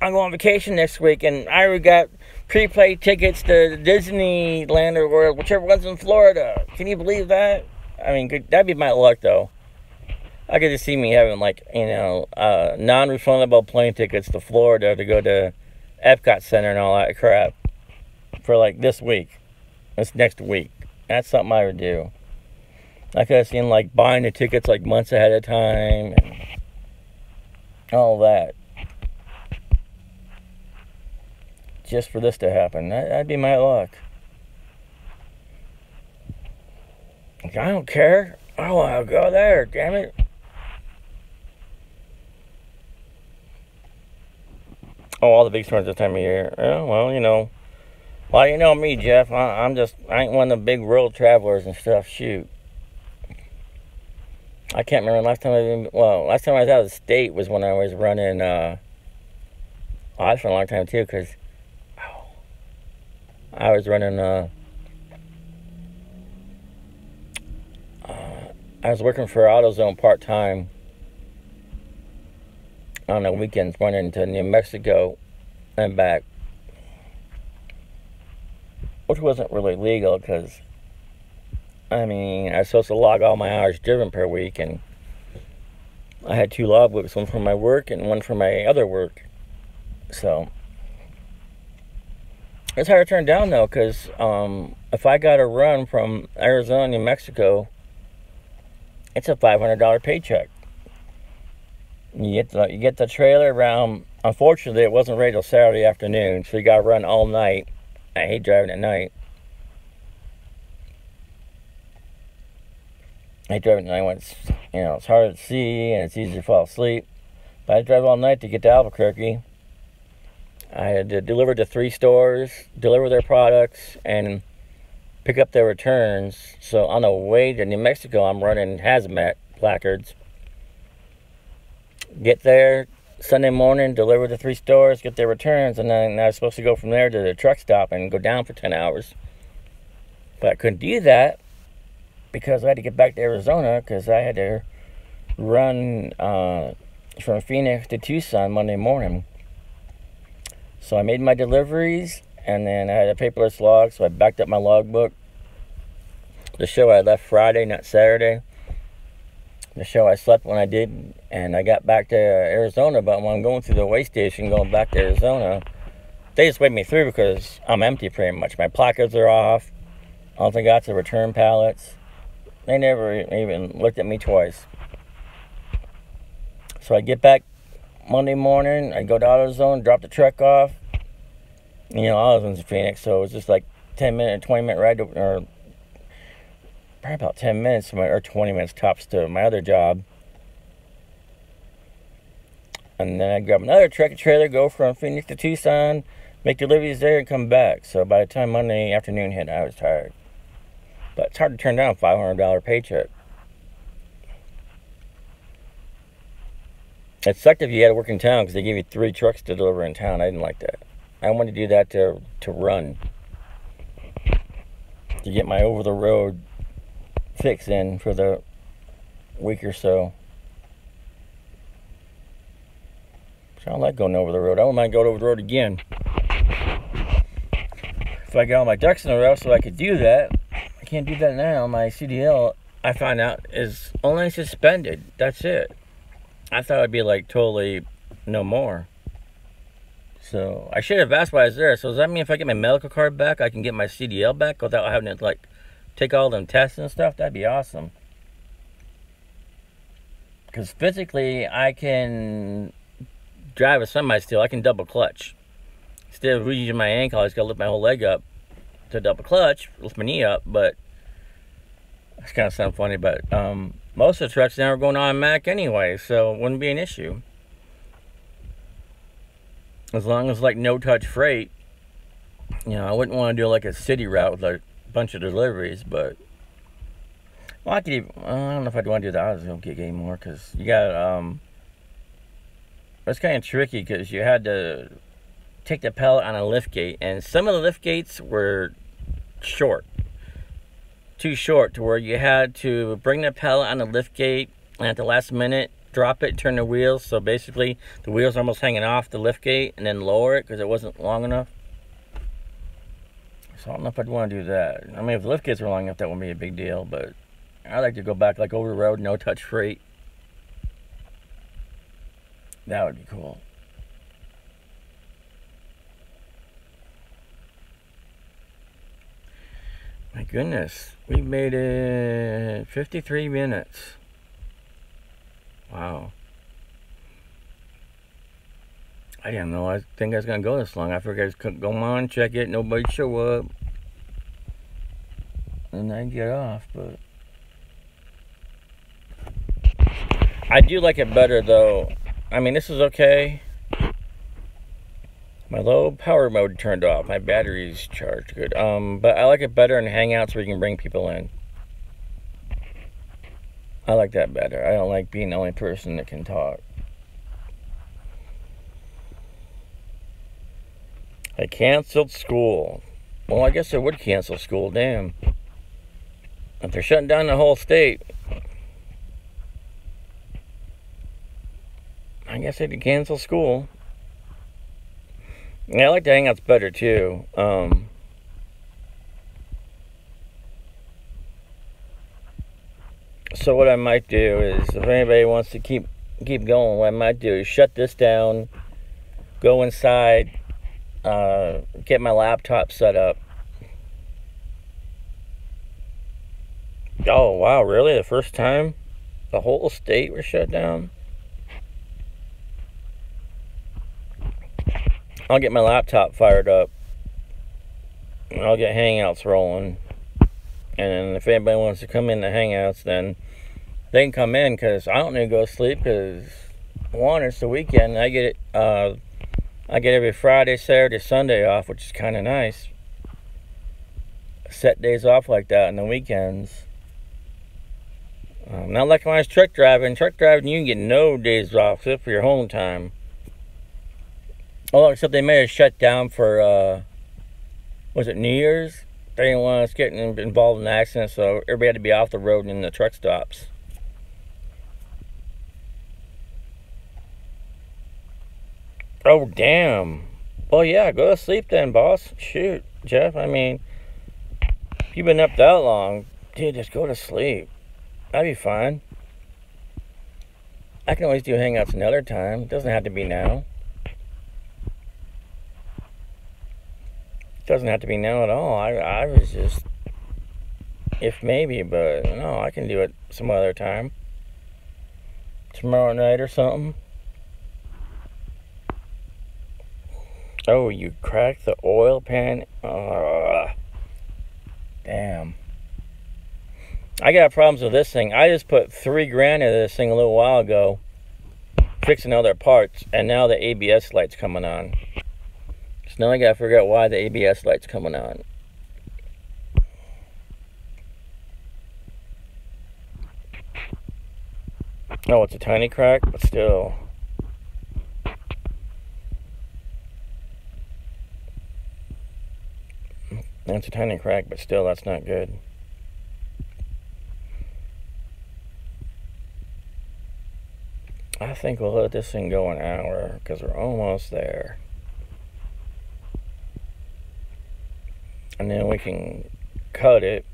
I'm going on vacation next week, and I already got prepaid tickets to Disneyland or World, whichever one's in Florida. Can you believe that? I mean, that'd be my luck, though. I could just see me having, like, you know, non-refundable plane tickets to Florida to go to Epcot Center and all that crap for, like, this next week. That's something I would do. I could have seen, like, buying the tickets, like, months ahead of time and all that. Just for this to happen. That'd be my luck. Like, I don't care. I want to go there, damn it. Oh, all the big storms this time of year. Oh, well, you know. Well, you know me, Jeff. I ain't one of the big world travelers and stuff. Shoot. I can't remember last time last time I was out of the state was when I was running, that's for a long time too, because I was running, I was working for AutoZone part-time on the weekends, running to New Mexico and back, which wasn't really legal, because I mean, I was supposed to log all my hours driven per week, and I had 2 logbooks, one for my work and one for my other work. So it's hard to turn down though, because if I got to run from Arizona to New Mexico, it's a $500 paycheck. You get the trailer around. Unfortunately, it wasn't ready till Saturday afternoon, so you got to run all night. I hate driving at night. I drive at night when it's, it's hard to see and it's easy to fall asleep. But I drive all night to get to Albuquerque. I had to deliver to 3 stores, deliver their products, and pick up their returns. So on the way to New Mexico, I'm running hazmat placards. Get there Sunday morning, deliver to 3 stores, get their returns, and then I was supposed to go from there to the truck stop and go down for 10 hours. But I couldn't do that because I had to get back to Arizona, because I had to run from Phoenix to Tucson Monday morning. So I made my deliveries, and then I had a paperless log, so I backed up my logbook. The show I left Friday, not Saturday. The show I slept when I did, and I got back to Arizona, but when I'm going through the weigh station going back to Arizona, they just weighed me through because I'm empty pretty much. My placards are off. All I got are return pallets. They never even looked at me twice. So I get back Monday morning, I go to AutoZone, drop the truck off. AutoZone's in Phoenix, so it was just like 10-minute, 20-minute ride, or probably about 10 minutes, or 20 minutes tops to my other job. And then I grab another tractor trailer, go from Phoenix to Tucson, make deliveries there, and come back. So by the time Monday afternoon hit, I was tired. But it's hard to turn down a $500 paycheck. It sucked if you had to work in town, because they gave you 3 trucks to deliver in town. I didn't like that. I wanted to do that to run. To get my over-the-road fix in for the week or so. So I don't like going over the road. I don't mind going over the road again. If I got all my ducks in a row so I could do that, I can't do that now. My CDL, I found out, is only suspended. That's it. I thought it'd be like totally no more. So I should have asked why I was there. So does that mean if I get my medical card back, I can get my CDL back without having to take all them tests and stuff? That'd be awesome. Because physically, I can drive a semi still. I can double clutch. Instead of using my ankle, I just gotta lift my whole leg up to double clutch, lift my knee up. But it's kind of sound funny, but most of the trucks now are going automatic anyway, so it wouldn't be an issue. As long as no touch freight, I wouldn't want to do a city route with a bunch of deliveries, but well, I could even, I don't know if I'd want to do the AutoZone gig anymore, because you got it's kind of tricky, because you had to take the pallet on a lift gate, and some of the lift gates were short. Too short to where you had to bring the pallet on the lift gate and at the last minute drop it, turn the wheels, so basically the wheels are almost hanging off the lift gate, and then lower it because it wasn't long enough. So I don't know if I'd want to do that. I mean, if the lift gates were long enough, that wouldn't be a big deal, but I'd like to go back over the road, no touch freight. That would be cool. My goodness, we made it 53 minutes. Wow. I didn't know. I think I was going to go this long. I figured I just couldn't go on, check it, nobody show up. And then get off, but I do like it better though. I mean, this is okay. My low power mode turned off. My battery's charged good. But I like it better in Hangouts where you can bring people in. I like that better. I don't like being the only person that can talk. I canceled school. Well, I guess I would cancel school, damn. If they're shutting down the whole state, I guess I could cancel school. Yeah, I like the Hangouts better too. So what I might do is, if anybody wants to keep going, what I might do is shut this down, go inside, get my laptop set up. Oh wow, really? The first time the whole state was shut down? I'll get my laptop fired up, and I'll get Hangouts rolling. And if anybody wants to come in the Hangouts, then they can come in, because I don't need to go to sleep, because one, it's the weekend. I get every Friday, Saturday, Sunday off, which is kind of nice. Set days off like that on the weekends. Not like when I was truck driving. You can get no days off except for your home time. Oh, except they may have shut down for, was it New Year's? They didn't want us getting involved in accidents, so everybody had to be off the road in the truck stops. Oh, damn. Well, yeah, go to sleep then, boss. Shoot, Jeff, I mean, if you've been up that long, dude, just go to sleep. That'd be fine. I can always do Hangouts another time. It doesn't have to be now. It doesn't have to be now at all. I was just, if maybe, but no, I can do it some other time. Tomorrow night or something. Oh, you cracked the oil pan? Damn. I got problems with this thing. I just put $3,000 into this thing a little while ago, fixing other parts, and now the ABS light's coming on. So now I gotta figure out why the ABS light's coming on. Oh, it's a tiny crack, but still. It's a tiny crack, but still, that's not good. I think we'll let this thing go an hour, because we're almost there. And then we can cut it.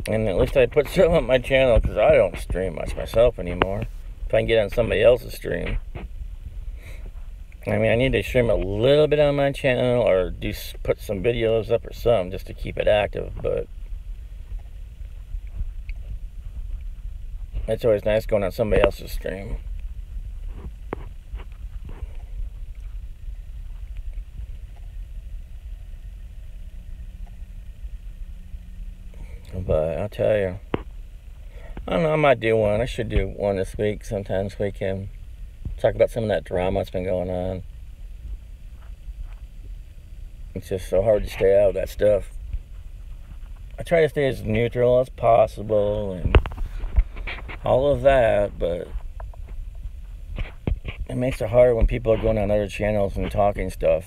And at least I put some on my channel, because I don't stream much myself anymore. If I can get on somebody else's stream. I mean, I need to stream a little bit on my channel, or put some videos up or something, just to keep it active, but it's always nice going on somebody else's stream. But I'll tell you, I don't know, I might do one. I should do one this week, sometime this weekend. Talk about some of that drama that's been going on. It's just so hard to stay out of that stuff. I try to stay as neutral as possible and all of that, but it makes it hard when people are going on other channels and talking stuff.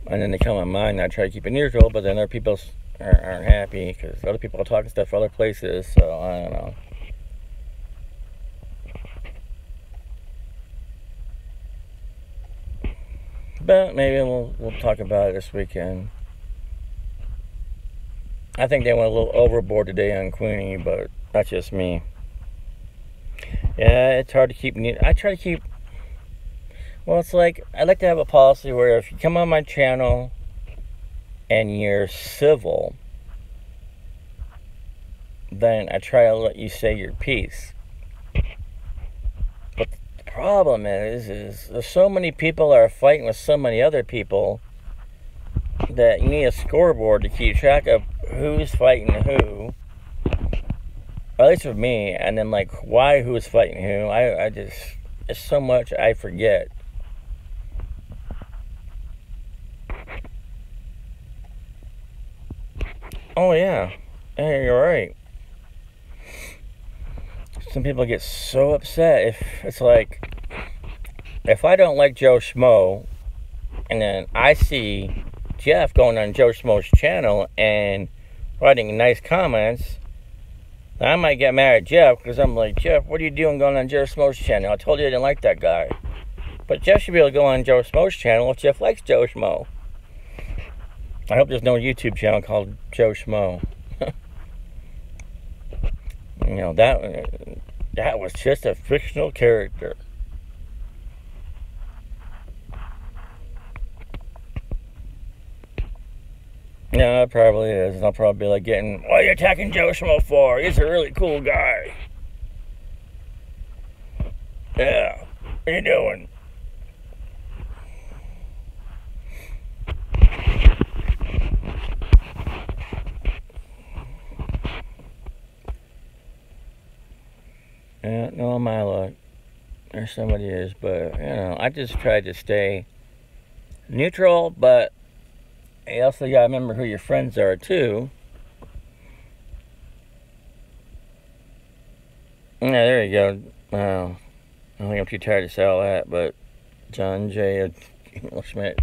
And then they come on mine, and I try to keep it neutral, but then other people aren't happy because other people are talking stuff for other places, so I don't know. But maybe we'll talk about it this weekend. I think they went a little overboard today on Queenie, but that's just me. Yeah, it's hard to keep. I try to keep. Well, it's like I like to have a policy where if you come on my channel and you're civil, then I try to let you say your piece. But the problem is there's so many people that are fighting with so many other people that you need a scoreboard to keep track of who's fighting who. At least with me, and then like why who's fighting who. I just, it's so much I forget. Oh yeah, hey, you're right. Some people get so upset if it's like, if I don't like Joe Schmo, and then I see Jeff going on Joe Schmo's channel and writing nice comments, I might get mad at Jeff because I'm like, Jeff, what are you doing going on Joe Schmo's channel? I told you I didn't like that guy. But Jeff should be able to go on Joe Schmo's channel if Jeff likes Joe Schmo. I hope there's no YouTube channel called Joe Schmo. You know, that was just a fictional character. Yeah, it probably is. I'll probably be like getting, what are you attacking Joe Schmo for? He's a really cool guy. Yeah, what are you doing? Yeah, no, my luck. Or somebody is, but, you know, I just tried to stay neutral, but you also gotta remember who your friends are, too. Yeah, there you go. I don't think I'm too tired to say all that, but John J. Schmidt.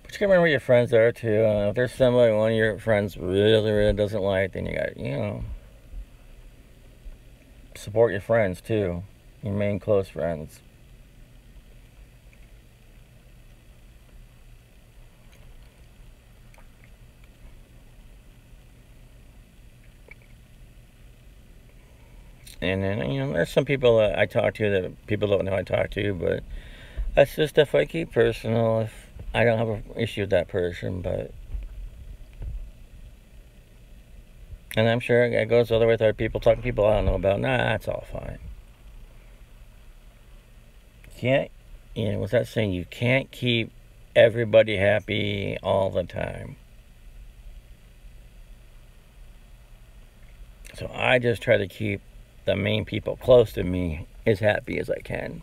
But you gotta remember who your friends are, too. If there's somebody one of your friends really, really doesn't like, then you gotta, you know, support your friends, too. Your main close friends. And then, you know, there's some people that I talk to that people don't know I talk to, but that's just stuff I keep personal. If I don't have an issue with that person, but. And I'm sure it goes the other way with other people, talking to people I don't know about. Nah, that's all fine. Can't, you know, what's that saying? You can't keep everybody happy all the time. So I just try to keep the main people close to me as happy as I can.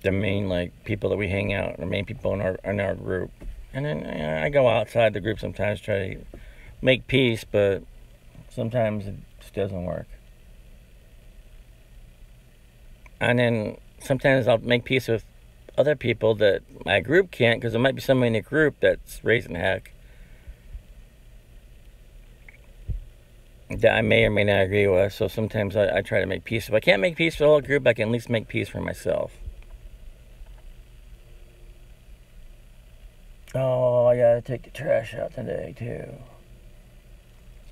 The main, like, people that we hang out, the main people in our group. And then, you know, I go outside the group sometimes, try to make peace, but sometimes it just doesn't work. And then sometimes I'll make peace with other people that my group can't, because there might be somebody in the group that's raising heck that I may or may not agree with. So sometimes I try to make peace. If I can't make peace for the whole group, I can at least make peace for myself. Oh, I gotta take the trash out today, too.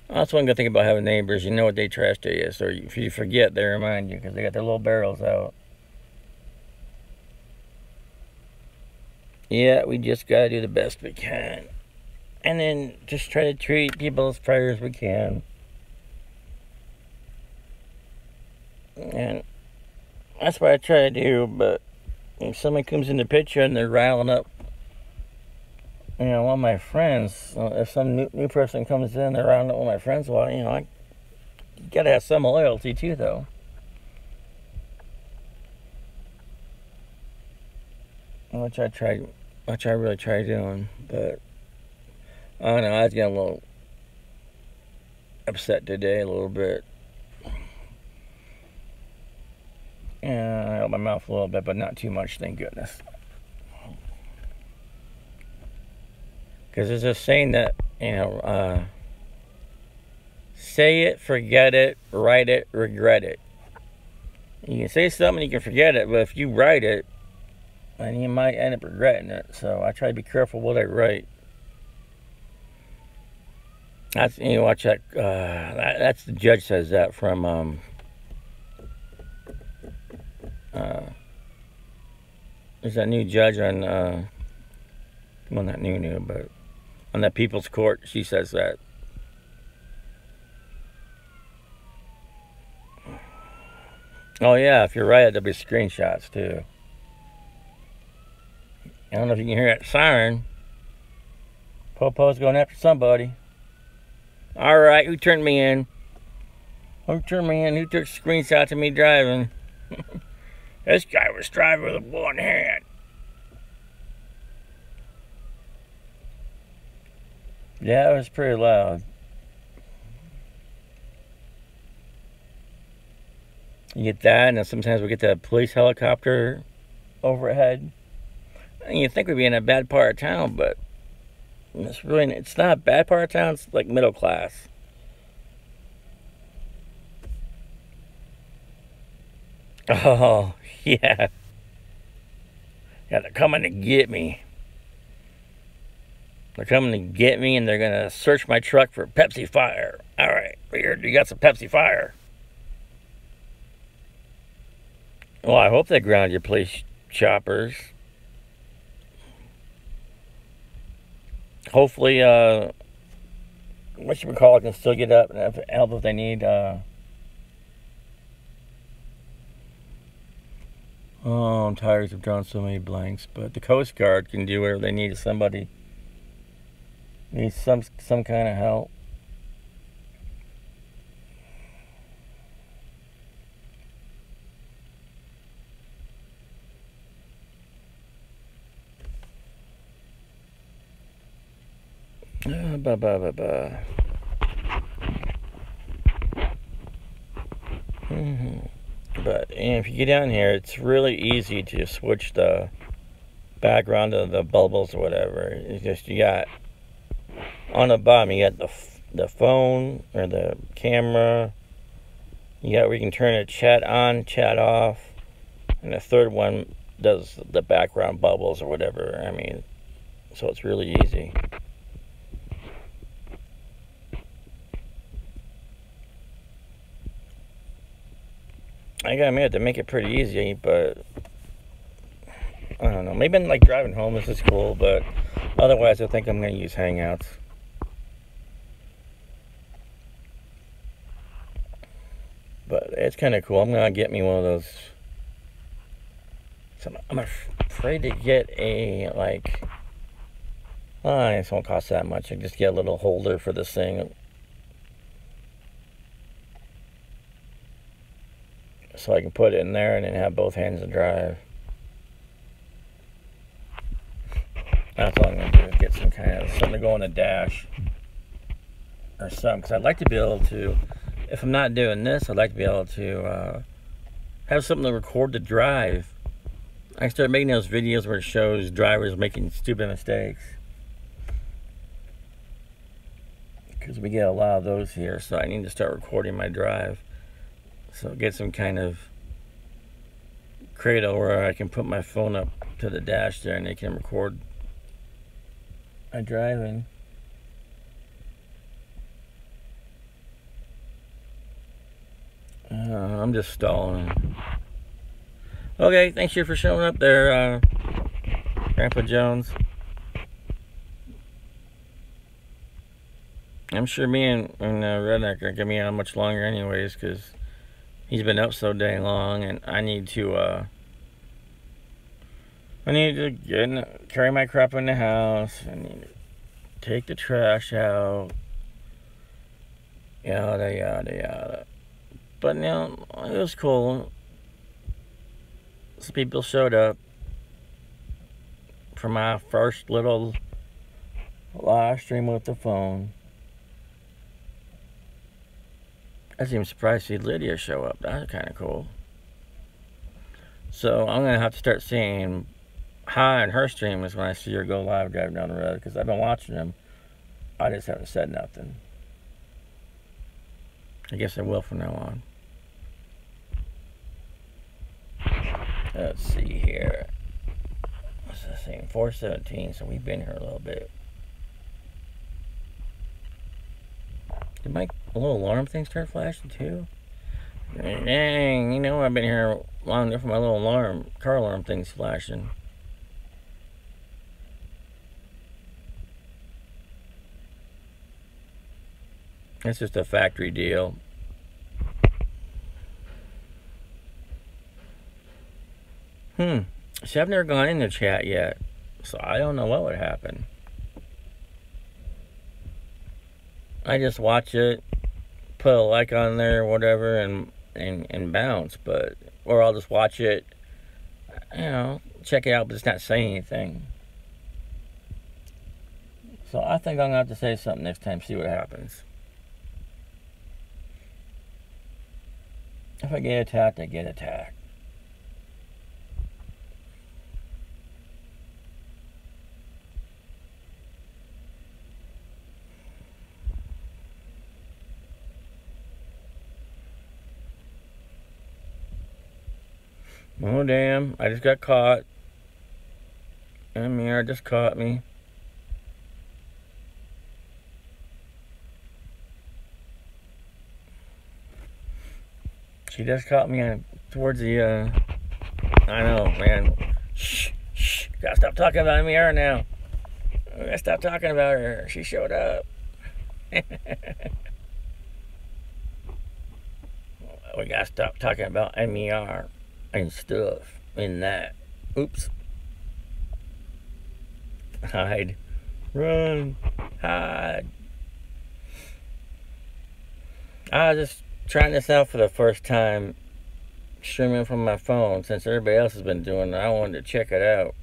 That's one good thing about having neighbors. You know what day trash day is. So if you forget, they remind you, because they got their little barrels out. Yeah, we just gotta do the best we can. And then just try to treat people as fair as we can. And that's what I try to do, but if somebody comes in the picture and they're riling up, you know, one of my friends, if some new person comes in, they're riling up one of my friends, well, you know, you gotta have some loyalty too, though. Which I really try doing, but I don't know, I was getting a little upset today, a little bit. And I opened my mouth a little bit, but not too much, thank goodness. Because there's a saying that, you know, say it, forget it, write it, regret it. You can say something, you can forget it, but if you write it, then you might end up regretting it. So I try to be careful what I write. That's, you know, watch that. That's the judge says that from. There's that new judge on. Well, not new, but on that People's Court, she says that. Oh yeah, if you're right, there'll be screenshots too. I don't know if you can hear that siren. Popo's going after somebody. Alright, who turned me in? Who turned me in? Who took screenshots of me driving? This guy was driving with one hand. Yeah, it was pretty loud. You get that, and then sometimes we get the police helicopter overhead. And you think we'd be in a bad part of town, but it's not a bad part of town, it's like middle class. Oh, yeah. Yeah, they're coming to get me. They're coming to get me, and they're going to search my truck for Pepsi Fire. All right, weird. You got some Pepsi Fire. Well, I hope they ground your police choppers. Hopefully, what you would call it, can still get up and help if they need. Oh, I'm tired of drawing so many blanks. But the Coast Guard can do whatever they need if somebody needs some kind of help. But if you get down here, it's really easy to switch the background of the bubbles or whatever. It's just, you got on the bottom, you got the phone or the camera. You got where you can turn a chat on, chat off, and the third one does the background bubbles or whatever. I mean, so it's really easy. I gotta admit, they make it pretty easy, but I don't know. Maybe like driving home, this is cool, but otherwise, I think I'm gonna use Hangouts. But it's kind of cool. I'm gonna get me one of those. So I'm afraid to get a like. It won't cost that much. I just get a little holder for this thing, so I can put it in there and then have both hands to drive. That's all I'm going to do, is get some kind of something to go on the dash or something. Because I'd like to be able to, if I'm not doing this, I'd like to be able to have something to record the drive. I start making those videos where it shows drivers making stupid mistakes. Because we get a lot of those here, so I need to start recording my drive. So get some kind of cradle where I can put my phone up to the dash there and they can record my driving. I'm just stalling. Okay, thanks you for showing up there, Grandpa Jones. I'm sure me and Redneck are gonna be on much longer anyways, because he's been up so dang long, and I need to carry my crap in the house. I need to take the trash out. Yada, yada, yada. But, you know, it was cool. Some people showed up for my first little live stream with the phone. I was even surprised to see Lydia show up. That was kind of cool. So I'm going to have to start seeing hi in her streams when I see her go live driving down the road, because I've been watching them. I just haven't said nothing. I guess I will from now on. Let's see here. What's the same? 417, so we've been here a little bit. Did my little alarm thing start flashing too? Dang, you know I've been here long enough for my little car alarm thing's flashing. That's just a factory deal. See, I've never gone in the chat yet, so I don't know what would happen. I just watch it, put a like on there, whatever, and bounce. But or I'll just watch it, you know, check it out, but it's not saying anything. So I think I'm gonna have to say something next time, see what happens. If I get attacked, I get attacked. Oh damn, I just got caught. MER just caught me. She just caught me towards the, I know, man. Shh, shh. Gotta stop talking about MER now. We gotta stop talking about her. She showed up. We gotta stop talking about MER and stuff in that. Oops. Hide. Run. Hide. I was just trying this out for the first time, streaming from my phone, since everybody else has been doing it. I wanted to check it out.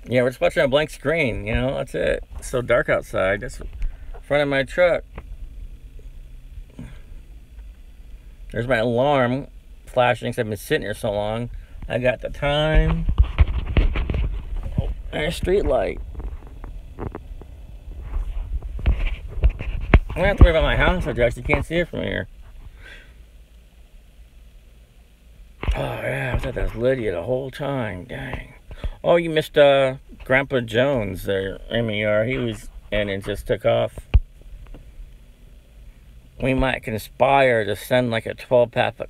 Yeah, we're just watching a blank screen, you know, that's it. It's so dark outside. That's in front of my truck. There's my alarm flashing because I've been sitting here so long. I got the time. Oh, there's a street light. I don't have to worry about my house address. You can't see it from here. Oh, yeah, I thought that was Lydia the whole time. Dang. Oh, you missed Grandpa Jones there, MER. He was in and just took off. We might conspire to send like a 12-pack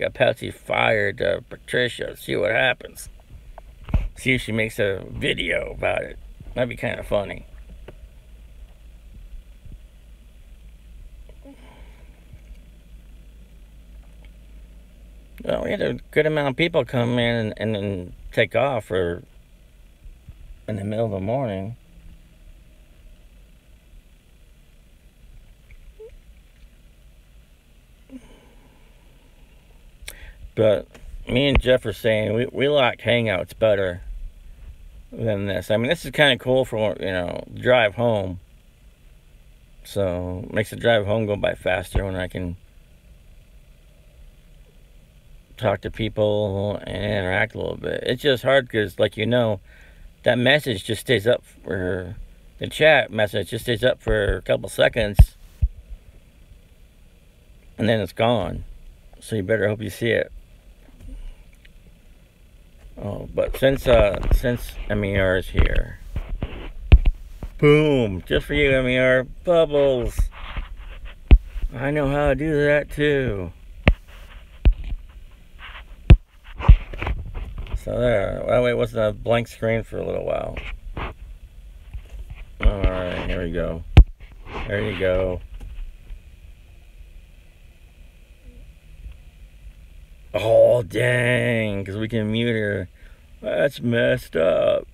of Pepsi Fire to Patricia. See what happens. See if she makes a video about it. That'd be kind of funny. Well, we had a good amount of people come in and then take off or in the middle of the morning. But me and Jeff are saying we like Hangouts better than this. I mean, this is kind of cool for, you know, drive home. So, makes the drive home go by faster when I can talk to people and interact a little bit. It's just hard because, like, you know, that message just stays up for, the chat message just stays up for a couple seconds and then it's gone. So you better hope you see it. Oh, but since MER is here, boom, just for you, MER, Bubbles. I know how to do that too. So there. Well, it wasn't a blank screen for a little while. Alright, here we go. There you go. Oh, dang, because we can mute her. That's messed up.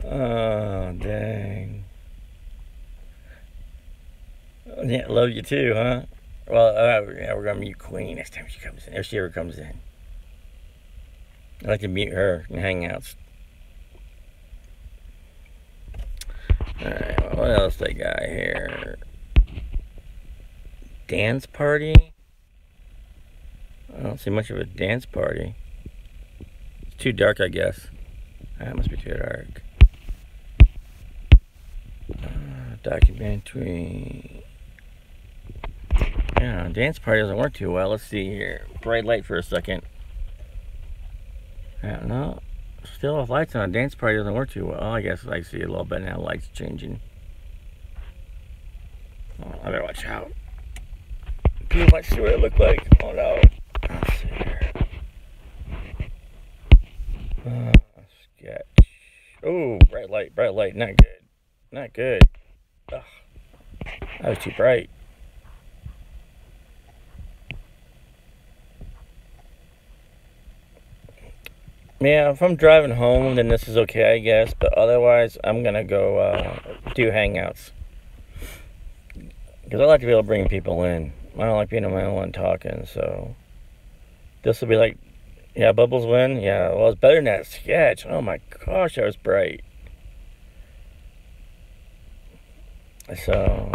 Oh, dang. Yeah, love you too, huh? Well, yeah, we're going to mute Queen next time she comes in. If she ever comes in. I like to mute her in Hangouts. Alright, well, what else they got here? Dance party? I don't see much of a dance party. It's too dark, I guess. That must be too dark. Documentary. Yeah, dance party doesn't work too well. Let's see here. Bright light for a second. Yeah, no. Still with lights on. Dance party doesn't work too well. I guess I see a little bit now. Lights changing. Oh, I better watch out. People might see what it looked like. Oh no. Let's see here. Sketch. Oh, bright light, bright light. Not good. Not good. Ugh. That was too bright. Yeah, if I'm driving home, then this is okay, I guess. But otherwise, I'm going to go do Hangouts. Because I like to be able to bring people in. I don't like being on my own talking, so... This will be like... Yeah, Bubbles win? Yeah, well, it's better than that sketch. Oh my gosh, that was bright. So...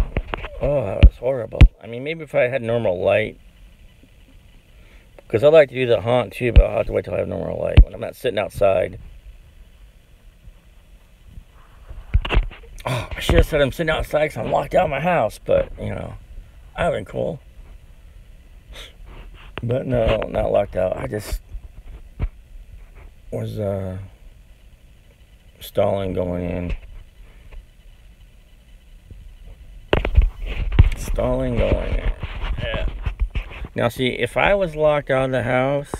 Oh, that was horrible. I mean, maybe if I had normal light... Because I like to do the haunt too, but I'll have to wait till I have normal light when I'm not sitting outside. Oh, I should have said I'm sitting outside because I'm locked out of my house, but, you know, that would have been cool. But no, not locked out. I just was stalling going in. Stalling going in. Yeah. Now see, if I was locked out of the house,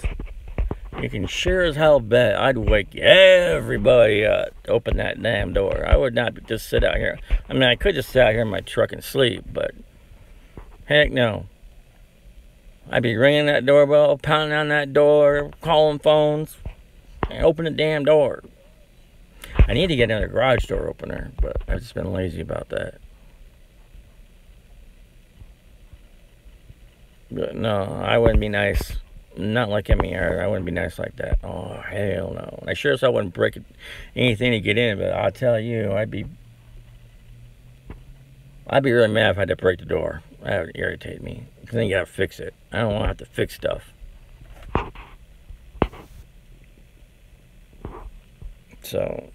you can sure as hell bet I'd wake everybody up to open that damn door. I would not just sit out here. I mean, I could just sit out here in my truck and sleep, but heck no. I'd be ringing that doorbell, pounding on that door, calling phones, and open the damn door. I need to get another garage door opener, but I've just been lazy about that. But no, I wouldn't be nice. Not like MER. I wouldn't be nice like that. Oh, hell no. I sure as hell wouldn't break anything to get in, but I'll tell you, I'd be really mad if I had to break the door. That would irritate me. Because then you gotta fix it. I don't want to have to fix stuff. So,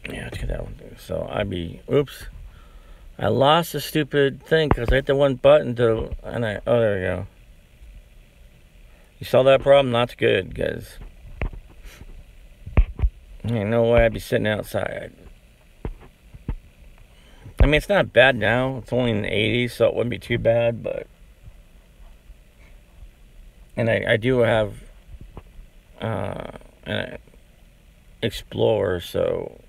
yeah, let's get that one through. So I'd be, oops. I lost the stupid thing because I hit the one button oh, there we go. You saw that problem? That's good, because ain't no way I'd be sitting outside. I mean, it's not bad now. It's only in the 80s, so it wouldn't be too bad, but... And I do have an Explorer, so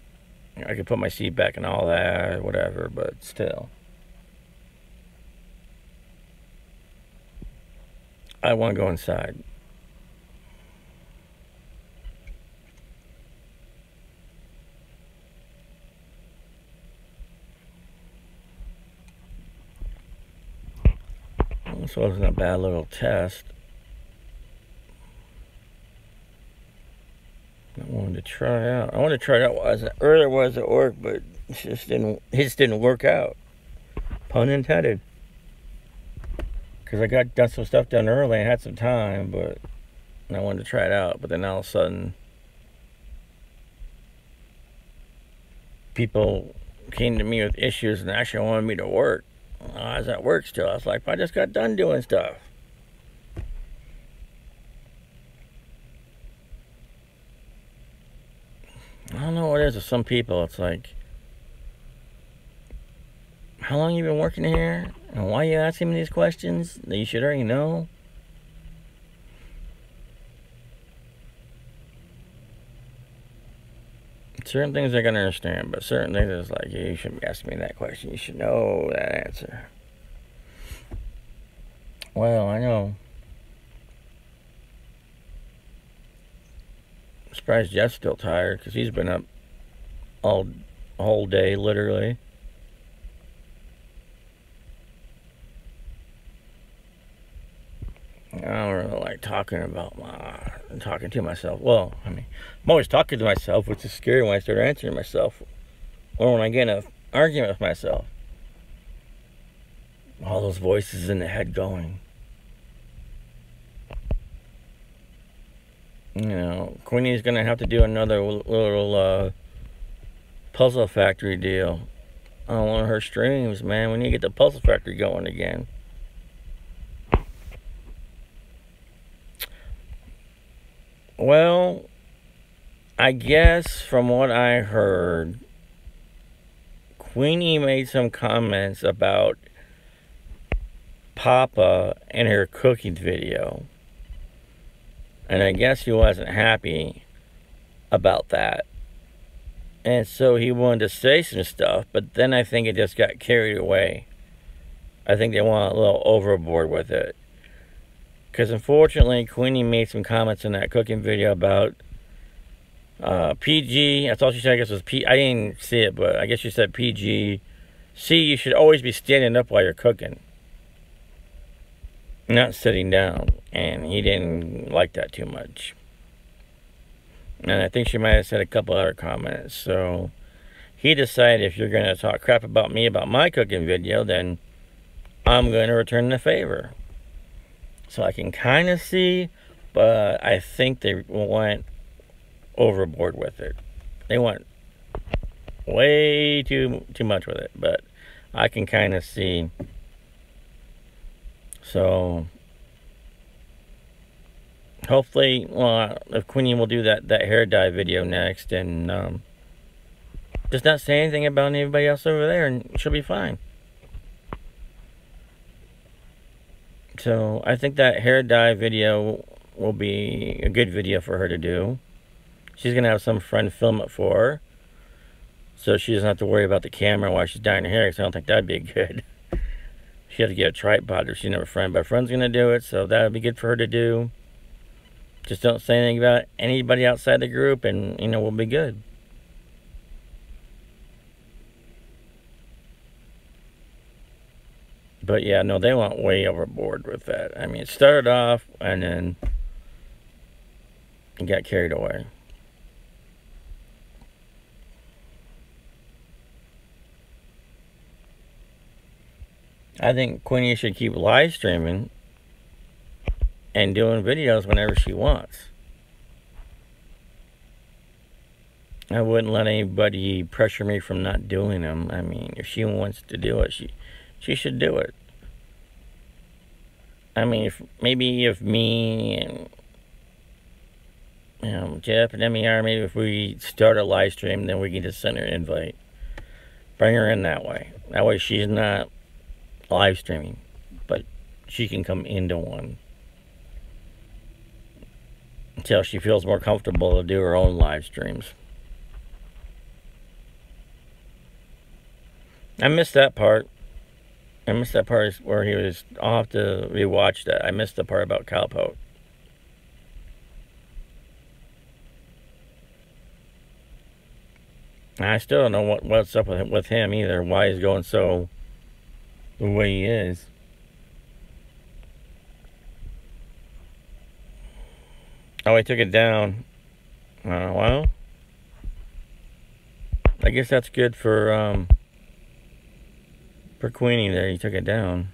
I could put my seat back and all that, or whatever, but still. I want to go inside. This wasn't a bad little test. I wanted to try out. I wanted to try it out earlier was at work, but it just didn't work out. Pun intended. Because I got done some stuff done early and had some time, but I wanted to try it out. But then all of a sudden, people came to me with issues and actually wanted me to work. I was at work still. I was like, I just got done doing stuff. I don't know what it is with some people. It's like, how long you been working here? And why are you asking me these questions that you should already know? Certain things I can understand, but certain things it's like, yeah, you shouldn't be asking me that question. You should know that answer. Well, I know. I'm surprised Jeff's still tired, because he's been up all whole day, literally. I don't really like talking to myself. Well, I mean, I'm always talking to myself, which is scary when I start answering myself, or when I get in an argument with myself. All those voices in the head going. You know, Queenie's gonna have to do another little Puzzle Factory deal on one of her streams, man. We need to get the Puzzle Factory going again. Well, I guess from what I heard, Queenie made some comments about Papa in her cooking video. And I guess he wasn't happy about that. And so he wanted to say some stuff, but then I think it just got carried away. I think they went a little overboard with it. Because unfortunately, Queenie made some comments in that cooking video about PG. That's all she said, I guess, was P. I didn't see it, but I guess she said PG. C, you should always be standing up while you're cooking, not sitting down. And he didn't like that too much. And I think she might have said a couple other comments. So he decided, if you're going to talk crap about me about my cooking video, then I'm going to return the favor. So I can kind of see, but I think they went overboard with it. They went way too much with it, but I can kind of see. So hopefully, well, if Queenie will do that hair dye video next, and just not say anything about anybody else over there, and she'll be fine. So I think that hair dye video will be a good video for her to do. She's gonna have some friend film it for her, so she doesn't have to worry about the camera while she's dyeing her hair, because I don't think that'd be good. She had to get a tripod if she didn't have a friend, but a friend's gonna do it, so that would be good for her to do. Just don't say anything about anybody outside the group, and you know, we'll be good. But yeah, no, they went way overboard with that. I mean, it started off and then it got carried away. I think Queenie should keep live streaming and doing videos whenever she wants. I wouldn't let anybody pressure me from not doing them. I mean, if she wants to do it, she should do it. I mean, if me and Jeff and MER, maybe if we start a live stream, then we can just send her an invite. Bring her in that way. That way she's not live streaming, but she can come into one until she feels more comfortable to do her own live streams. I missed that part. I missed that part where he was. I'll have to rewatch that. I missed the part about Cowpoke. I still don't know what's up with him either. Why he's going so the way he is. Oh, he took it down. Well, I guess that's good for Queenie there. He took it down.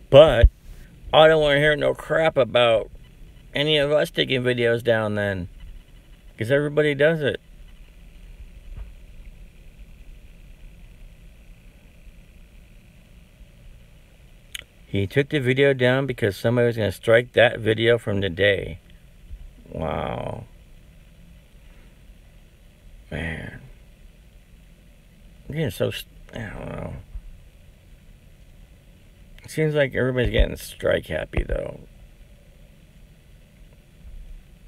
But I don't want to hear no crap about any of us taking videos down then, because everybody does it. He took the video down because somebody was going to strike that video from today. Wow. Man. I'm getting so, I don't know. It seems like everybody's getting strike happy though.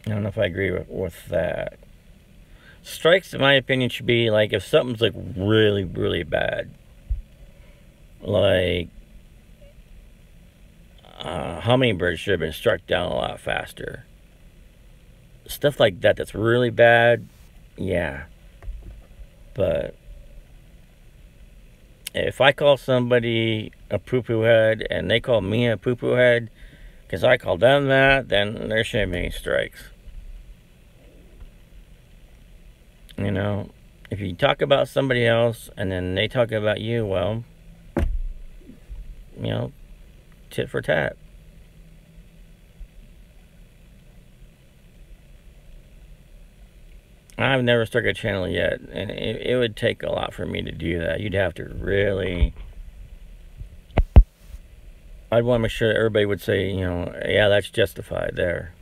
I don't know if I agree with that. Strikes, in my opinion, should be like if something's like really, really bad. Like hummingbirds should have been struck down a lot faster. Stuff like that that's really bad, yeah. But if I call somebody a poo-poo head and they call me a poo-poo head because I called them that, then there shouldn't be any strikes. You know, if you talk about somebody else and then they talk about you, well, you know, tit for tat. I've never struck a channel yet, and it would take a lot for me to do that. You'd have to really... I'd want to make sure that everybody would say, you know, yeah, that's justified there.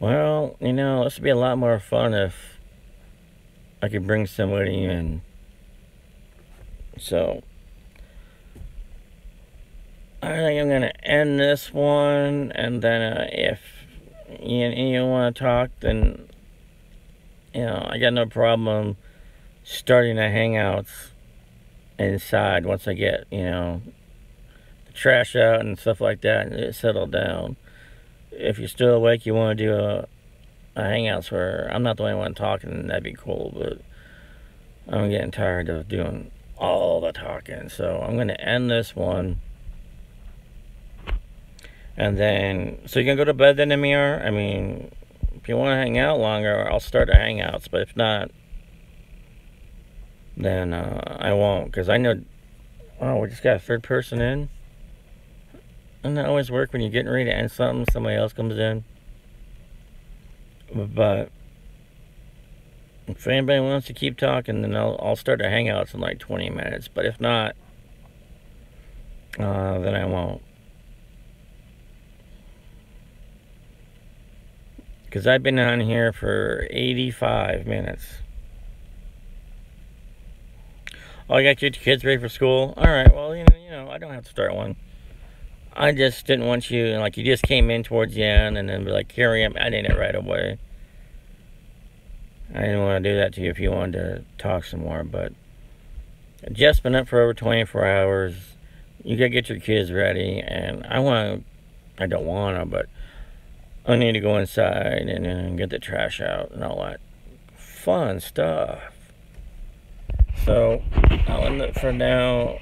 Well, you know, this would be a lot more fun if I could bring somebody in. So, I think I'm going to end this one, and then if you want to talk, then, you know, I got no problem starting the Hangouts inside once I get, you know, the trash out and stuff like that, and it settled down. If you're still awake, you want to do a Hangouts where I'm not the only one talking, that'd be cool, but I'm getting tired of doing all the talking, so I'm going to end this one. And then, so you can go to bed then, MER? I mean, if you want to hang out longer, I'll start the Hangouts, but if not, then I won't, because I know, oh, we just got a third person in. Doesn't that always work when you're getting ready to end something, somebody else comes in? But If anybody wants to keep talking, then I'll start a hangouts in like 20 minutes. But if not, then I won't. Because I've been on here for 85 minutes. Oh, you got your kids ready for school? Alright, well, you know, I don't have to start one. I just didn't want you, like, you just came in towards the end and then be like, here I am, editing it right away. I didn't want to do that to you if you wanted to talk some more, but Jeff's been up for over 24 hours. You gotta get your kids ready, and I don't want to, but I need to go inside and get the trash out and all that fun stuff. So I'll end it for now,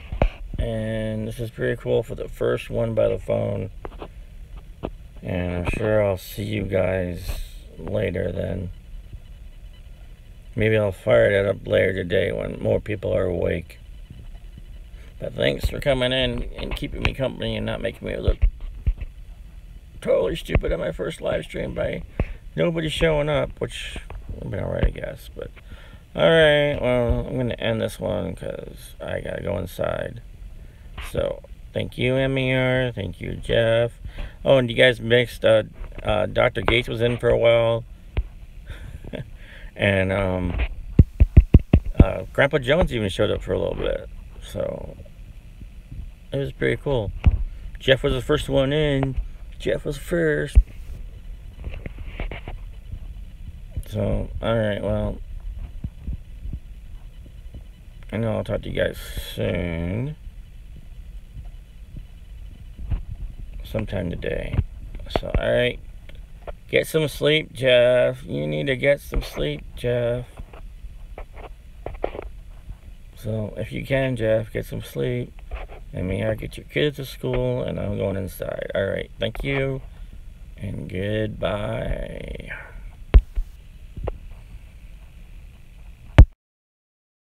and this is pretty cool for the first one by the phone, and I'm sure I'll see you guys later then. Maybe I'll fire it up later today when more people are awake. But thanks for coming in and keeping me company and not making me look totally stupid on my first live stream by nobody showing up, which would have been alright, I guess. But alright, well, I'm going to end this one because I got to go inside. So, thank you, MER. Thank you, Jeff. Oh, and you guys mixed, Dr. Gates was in for a while. And, Grandpa Jones even showed up for a little bit. So, it was pretty cool. Jeff was the first one in. Jeff was first. So, alright, well, I know I'll talk to you guys soon. Sometime today. So, alright. Get some sleep, Jeff. You need to get some sleep, Jeff. So, if you can, Jeff, get some sleep. And me, I'll get your kids to school, and I'm going inside. Alright, thank you, and goodbye.